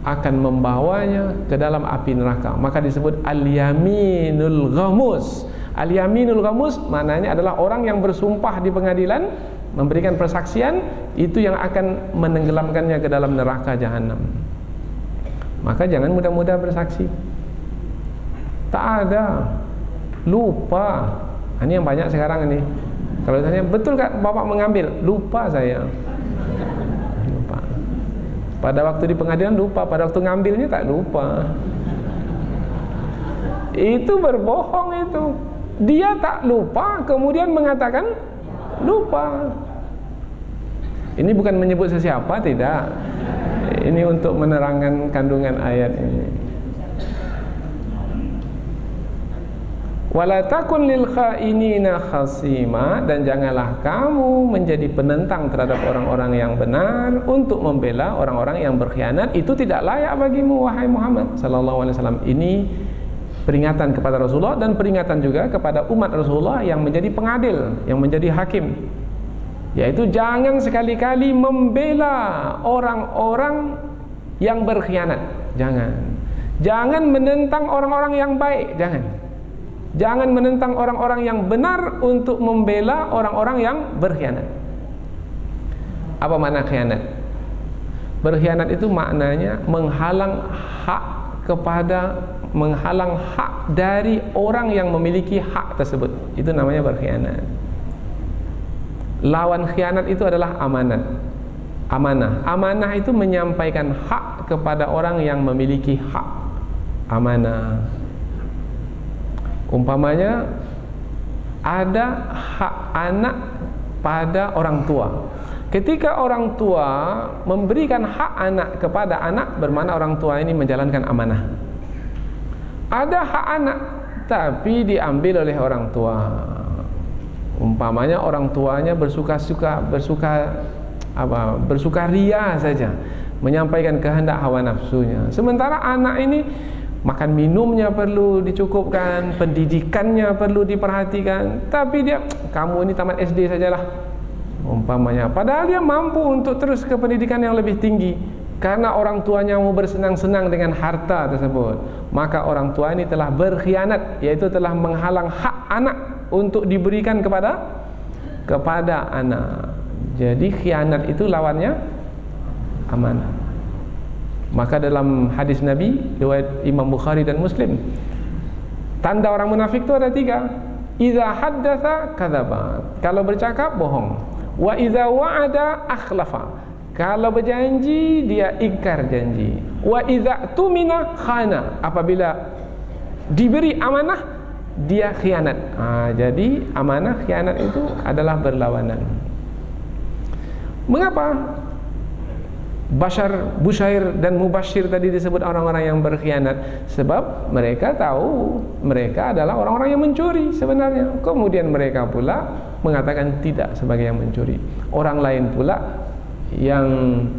Speaker 2: akan membawanya ke dalam api neraka. Maka disebut al-yaminul ghamus. Al-yaminul ghamus maknanya adalah orang yang bersumpah di pengadilan, memberikan persaksian, itu yang akan menenggelamkannya ke dalam neraka jahanam. Maka jangan mudah-mudah bersaksi. Tak ada, lupa. Ini yang banyak sekarang ini. Kalau tanya, betul kak bapak mengambil? Lupa saya. Pada waktu di pengadilan lupa, pada waktu ngambilnya tak lupa. Itu berbohong itu. Dia tak lupa, kemudian mengatakan lupa. Ini bukan menyebut sesiapa, tidak. Ini untuk menerangkan kandungan ayat ini. Wala takun lil khainina khasima, dan janganlah kamu menjadi penentang terhadap orang-orang yang benar untuk membela orang-orang yang berkhianat. Itu tidak layak bagimu wahai Muhammad sallallahu alaihi wasallam. Ini peringatan kepada Rasulullah dan peringatan juga kepada umat Rasulullah yang menjadi pengadil, yang menjadi hakim. Yaitu jangan sekali-kali membela orang-orang yang berkhianat. Jangan menentang orang-orang yang baik. Jangan menentang orang-orang yang benar untuk membela orang-orang yang berkhianat. Apa makna khianat? Berkhianat itu maknanya menghalang hak dari orang yang memiliki hak tersebut. Itu namanya berkhianat. Lawan khianat itu adalah amanah. Amanah itu menyampaikan hak kepada orang yang memiliki hak. Amanah. Umpamanya ada hak anak pada orang tua. Ketika orang tua memberikan hak anak kepada anak, bermakna orang tua ini menjalankan amanah. Ada hak anak tapi diambil oleh orang tua. Umpamanya orang tuanya bersukaria saja, menyampaikan kehendak hawa nafsunya. Sementara anak ini makan minumnya perlu dicukupkan, pendidikannya perlu diperhatikan, tapi dia, kamu ini tamat SD sajalah umpamanya, padahal dia mampu untuk terus ke pendidikan yang lebih tinggi. Karena orang tuanya mau bersenang-senang dengan harta tersebut, maka orang tua ini telah berkhianat, yaitu telah menghalang hak anak untuk diberikan kepada anak. Jadi khianat itu lawannya amanah. Maka dalam hadis Nabi riwayat Imam Bukhari dan Muslim, tanda orang munafik itu ada 3. Idza haddatsa kadzaba, kalau bercakap bohong. Wa idza wa'ada akhlafa, kalau berjanji dia ingkar janji. Wa idza tumina khana, apabila diberi amanah dia khianat. Jadi amanah khianat itu adalah berlawanan. Mengapa Bushair dan Mubashir tadi disebut orang-orang yang berkhianat? Sebab mereka tahu mereka adalah orang-orang yang mencuri sebenarnya. Kemudian mereka pula mengatakan tidak sebagai yang mencuri. Orang lain pula yang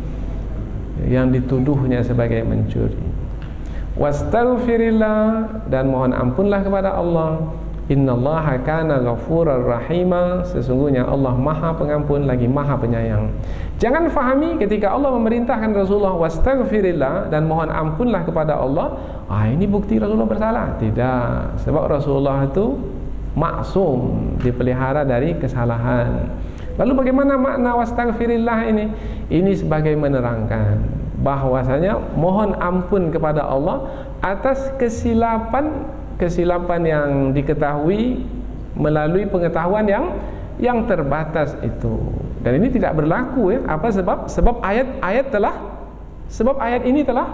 Speaker 2: dituduhnya sebagai mencuri. Wastaghfirillah, dan mohon ampunlah kepada Allah. Innallaha kana ghafurar rahima, sesungguhnya Allah Maha Pengampun lagi Maha Penyayang. Jangan fahami ketika Allah memerintahkan Rasulullah wastaghfirillah dan mohon ampunlah kepada Allah, ini bukti Rasulullah bersalah. Tidak, sebab Rasulullah itu maksum, dipelihara dari kesalahan. Lalu bagaimana makna wastaghfirillah ini? Ini sebagai menerangkan bahwasanya mohon ampun kepada Allah atas kesilapan yang diketahui melalui pengetahuan yang terbatas itu. Dan ini tidak berlaku ya. Apa sebab? Sebab ayat ini telah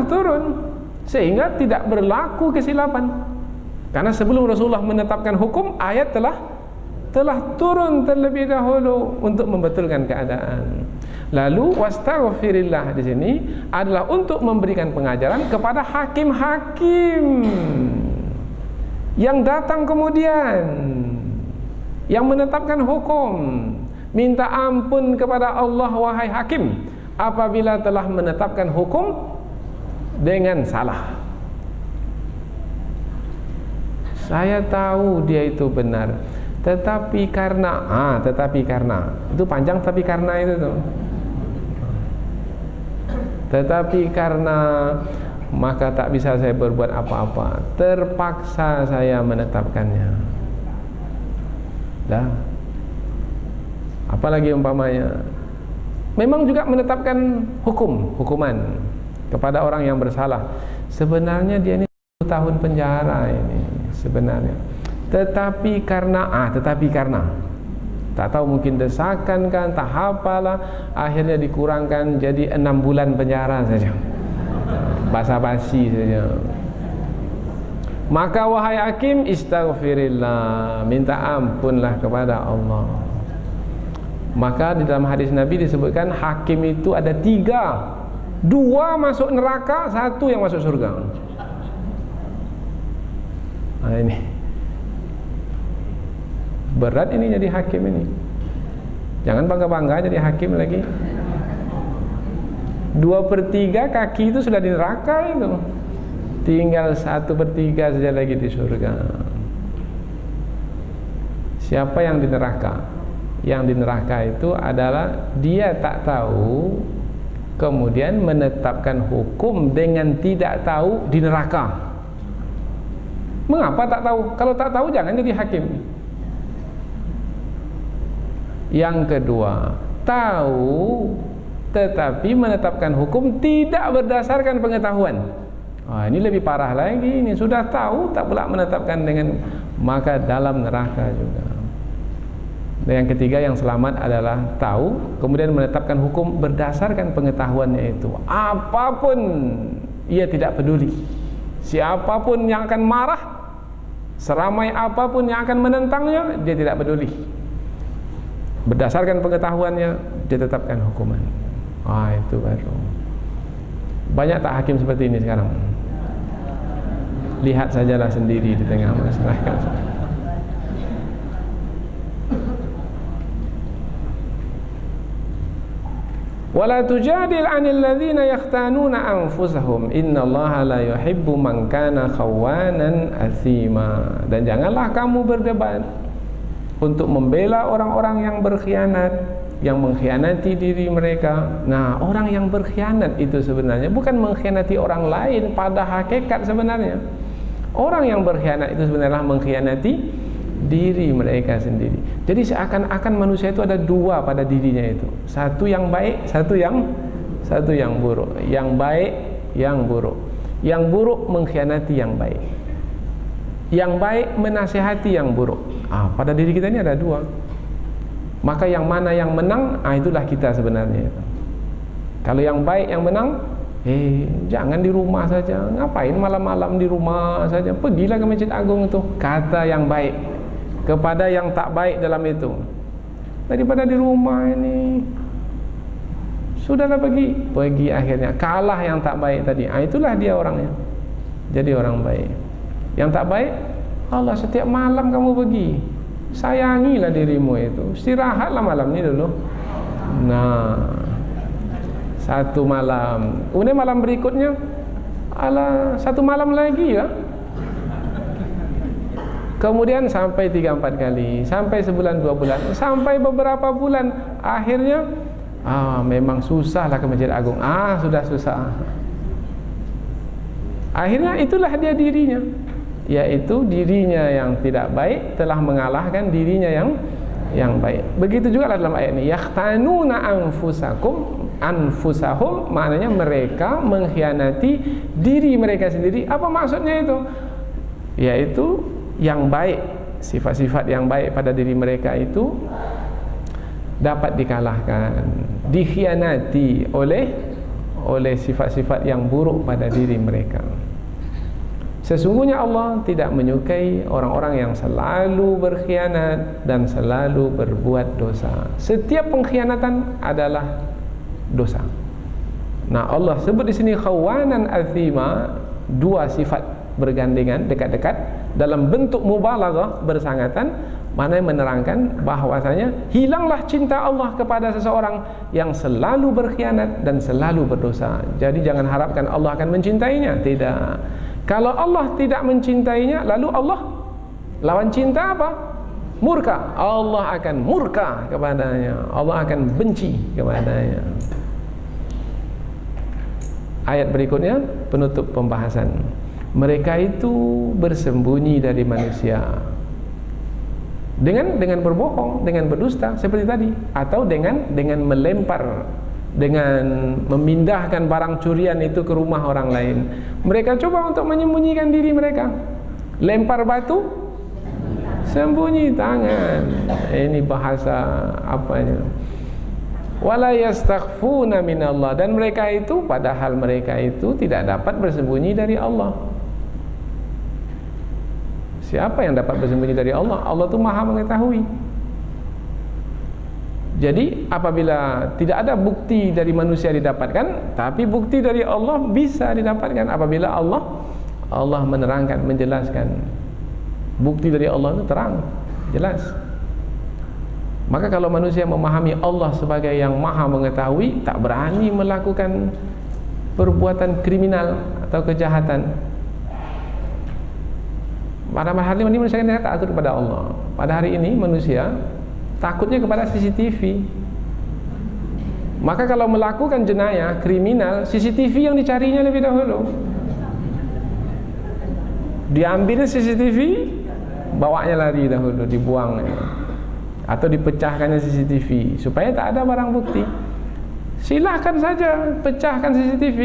Speaker 2: turun sehingga tidak berlaku kesilapan. Karena sebelum Rasulullah menetapkan hukum, ayat telah turun terlebih dahulu untuk membetulkan keadaan. Lalu wastaghfirillah di sini adalah untuk memberikan pengajaran kepada hakim-hakim yang datang kemudian, yang menetapkan hukum. Minta ampun kepada Allah wahai hakim apabila telah menetapkan hukum dengan salah. Saya tahu dia itu benar, tetapi karena itu panjang, tapi karena itu tuh. Tetapi karena, maka tak bisa saya berbuat apa-apa, terpaksa saya menetapkannya. Dah. Apalagi umpamanya memang juga menetapkan hukuman kepada orang yang bersalah. Sebenarnya dia ini 10 tahun penjara ini sebenarnya. Tetapi karena Tak tahu mungkin desakan kan, tak apalah, akhirnya dikurangkan jadi 6 bulan penjara saja. Basa-basi saja. Maka wahai hakim, istaghfirillah, minta ampunlah kepada Allah. Maka di dalam hadis Nabi disebutkan hakim itu ada 3, 2 masuk neraka, 1 yang masuk surga. Nah, ini berat ini jadi hakim ini. Jangan bangga-bangga jadi hakim lagi. 2/3 kaki itu sudah di neraka itu. Tinggal 1/3 saja lagi di surga. Siapa yang di neraka? Yang di neraka itu adalah dia tak tahu, kemudian menetapkan hukum dengan tidak tahu di neraka. Mengapa tak tahu? Kalau tak tahu jangan jadi hakim. Yang kedua, tahu tetapi menetapkan hukum tidak berdasarkan pengetahuan. Ini lebih parah lagi. Ini sudah tahu tak pula menetapkan dengan, maka dalam neraka juga. Dan yang ketiga yang selamat adalah tahu kemudian menetapkan hukum berdasarkan pengetahuannya itu. Apapun ia tidak peduli. Siapapun yang akan marah, seramai apapun yang akan menentangnya, dia tidak peduli. Berdasarkan pengetahuannya dia tetapkan hukuman. Itu baru. Banyak tak hakim seperti ini sekarang? Lihat sajalah sendiri di tengah masyarakat. Wala tujadil 'anil ladzina yakhtanuna anfusahum innallaha la yuhibbu man kana khawanan atsima. Dan janganlah kamu berdebat untuk membela orang-orang yang berkhianat, yang mengkhianati diri mereka. Nah, orang yang berkhianat itu sebenarnya bukan mengkhianati orang lain pada hakikat sebenarnya. Orang yang berkhianat itu sebenarnya mengkhianati diri mereka sendiri. Jadi seakan-akan manusia itu ada 2 pada dirinya itu. Satu yang baik, satu yang buruk. Yang baik, yang buruk. Yang buruk mengkhianati yang baik. Yang baik menasihati yang buruk. Pada diri kita ini ada 2. Maka yang mana yang menang, itulah kita sebenarnya. Kalau yang baik yang menang, jangan di rumah saja. Ngapain malam-malam di rumah saja? Pergilah ke Masjid Agung itu. Kata yang baik kepada yang tak baik dalam itu. Daripada di rumah ini, sudahlah pergi akhirnya kalah yang tak baik tadi. Itulah dia orangnya. Jadi orang baik. Yang tak baik, Allah setiap malam kamu pergi. Sayangilah dirimu itu. Istirahatlah malam ini dulu. Nah, satu malam. Kemudian malam berikutnya, satu malam lagi ya. Kemudian sampai 3-4 kali, sampai sebulan 2 bulan, sampai beberapa bulan, akhirnya memang susahlah ke Masjid Agung. Sudah susah. Akhirnya itulah dia dirinya, yaitu dirinya yang tidak baik telah mengalahkan dirinya yang baik. Begitu juga dalam ayat ini, yakhtanuna anfusahum, maknanya mereka mengkhianati diri mereka sendiri. Apa maksudnya itu? Yaitu yang baik, sifat-sifat yang baik pada diri mereka itu dapat dikalahkan, dikhianati oleh sifat-sifat yang buruk pada diri mereka. Sesungguhnya Allah tidak menyukai orang-orang yang selalu berkhianat dan selalu berbuat dosa. Setiap pengkhianatan adalah dosa. Nah, Allah sebut di sini khawanan atsima, 2 sifat bergandengan, dekat-dekat dalam bentuk mubalaghah, bersangatan, mana yang menerangkan bahwasanya hilanglah cinta Allah kepada seseorang yang selalu berkhianat dan selalu berdosa. Jadi jangan harapkan Allah akan mencintainya. Tidak. Kalau Allah tidak mencintainya, lalu Allah lawan cinta apa? Murka. Allah akan murka kepadanya. Allah akan benci kepadanya. Ayat berikutnya penutup pembahasan. Mereka itu bersembunyi dari manusia dengan berbohong, dengan berdusta seperti tadi, atau dengan melempar, dengan memindahkan barang curian itu ke rumah orang lain. Mereka coba untuk menyembunyikan diri mereka. Lempar batu Sembunyi tangan. Ini bahasa apanya? Wala yastakhfuna minallah, dan mereka itu padahal mereka itu tidak dapat bersembunyi dari Allah. Siapa yang dapat bersembunyi dari Allah? Allah itu Maha mengetahui. Jadi apabila tidak ada bukti dari manusia didapatkan, tapi bukti dari Allah bisa didapatkan apabila Allah menerangkan, menjelaskan. Bukti dari Allah itu terang, jelas. Maka kalau manusia memahami Allah sebagai yang Maha mengetahui, tak berani melakukan perbuatan kriminal atau kejahatan. Pada hari ini manusia kan takut kepada Allah. Pada hari ini manusia takutnya kepada CCTV. Maka kalau melakukan jenayah kriminal, CCTV yang dicarinya lebih dahulu. Diambil CCTV, bawanya lari dahulu, dibuang atau dipecahkannya CCTV supaya tak ada barang bukti. Silahkan saja pecahkan CCTV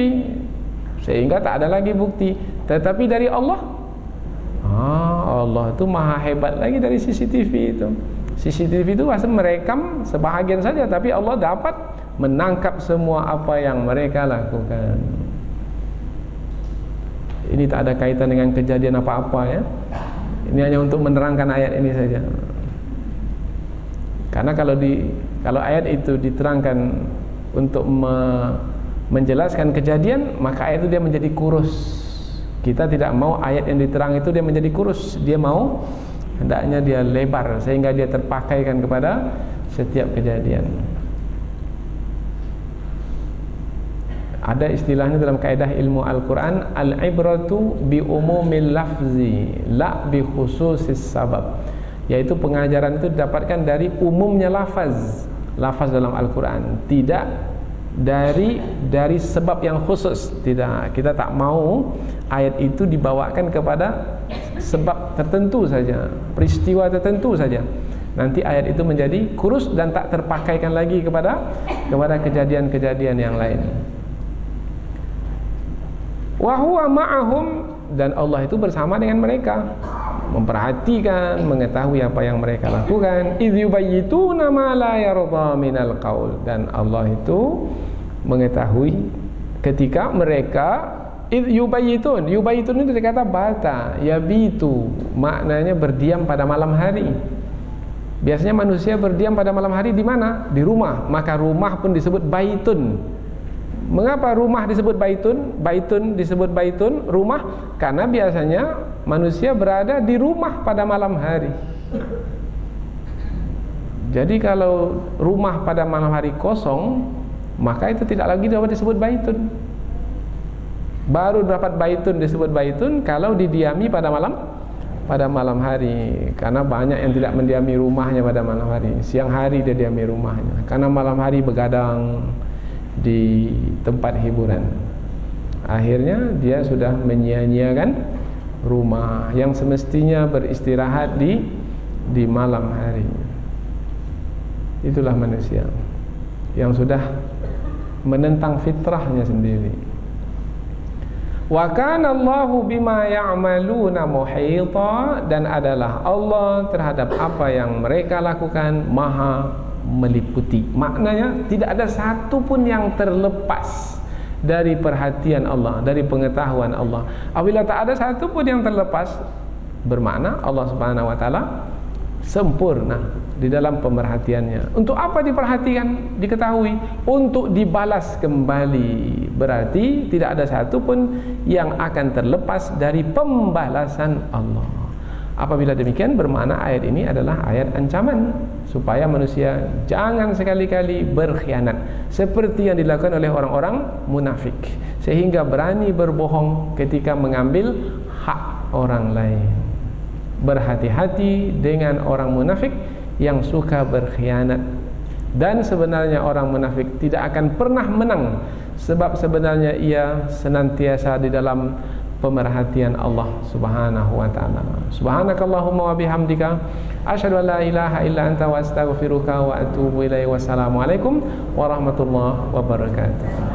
Speaker 2: sehingga tak ada lagi bukti. Tetapi dari Allah, Allah itu maha hebat lagi dari CCTV itu. CCTV itu masih merekam sebahagian saja, tapi Allah dapat menangkap semua apa yang mereka lakukan. Ini tak ada kaitan dengan kejadian apa-apa ya. Ini hanya untuk menerangkan ayat ini saja. Karena kalau ayat itu diterangkan untuk menjelaskan kejadian, maka ayat itu dia menjadi kurus. Kita tidak mau ayat yang diterang itu dia menjadi kurus. Dia mau hendaknya dia lebar sehingga dia terpakaikan kepada setiap kejadian. Ada istilahnya dalam kaedah ilmu Al-Quran, al-ibratu bi umumil lafzi la bi khususis sabab. Yaitu pengajaran itu didapatkan dari umumnya lafaz dalam Al-Quran, tidak dari sebab yang khusus. Tidak, kita tak mau ayat itu dibawakan kepada sebab tertentu saja, peristiwa tertentu saja. Nanti ayat itu menjadi kurus dan tak terpakaikan lagi kepada kejadian-kejadian yang lain. Wa huwa ma'ahum, dan Allah itu bersama dengan mereka, memperhatikan, mengetahui apa yang mereka lakukan. Idz yubayyituna ma la yarda minal qaul, dan Allah itu mengetahui ketika mereka yubayitun itu dari kata bata, yabitu, maknanya berdiam pada malam hari. Biasanya manusia berdiam pada malam hari di mana? Di rumah. Maka rumah pun disebut baitun. Mengapa rumah disebut baitun? Baitun disebut baitun, rumah, karena biasanya manusia berada di rumah pada malam hari. Jadi kalau rumah pada malam hari kosong, maka itu tidak lagi dapat disebut baitun. Baru dapat baitun disebut baitun kalau didiami pada malam hari. Karena banyak yang tidak mendiami rumahnya pada malam hari. Siang hari dia diami rumahnya. Karena malam hari begadang di tempat hiburan. Akhirnya dia sudah menyia-nyiakan rumah yang semestinya beristirahat di malam hari. Itulah manusia yang sudah menentang fitrahnya sendiri. Wa kana Allahu bima ya'maluna muhita, dan adalah Allah terhadap apa yang mereka lakukan maha meliputi. Maknanya tidak ada satu pun yang terlepas dari perhatian Allah, dari pengetahuan Allah. Apabila tak ada satu pun yang terlepas, bermakna Allah Subhanahu wa taala sempurna di dalam pemerhatiannya. Untuk apa diperhatikan, diketahui? Untuk dibalas kembali. Berarti tidak ada satu pun yang akan terlepas dari pembalasan Allah. Apabila demikian, bermakna ayat ini adalah ayat ancaman supaya manusia jangan sekali-kali berkhianat seperti yang dilakukan oleh orang-orang munafik, sehingga berani berbohong ketika mengambil hak orang lain. Berhati-hati dengan orang munafik yang suka berkhianat. Dan sebenarnya orang munafik tidak akan pernah menang, sebab sebenarnya ia senantiasa di dalam pemerhatian Allah Subhanahu wa taala. Subhanakallahumma wa bihamdika asyhadu an la ilaha illa anta wa astaghfiruka wa atubu ilaik. Wassalamualaikum warahmatullahi wabarakatuh.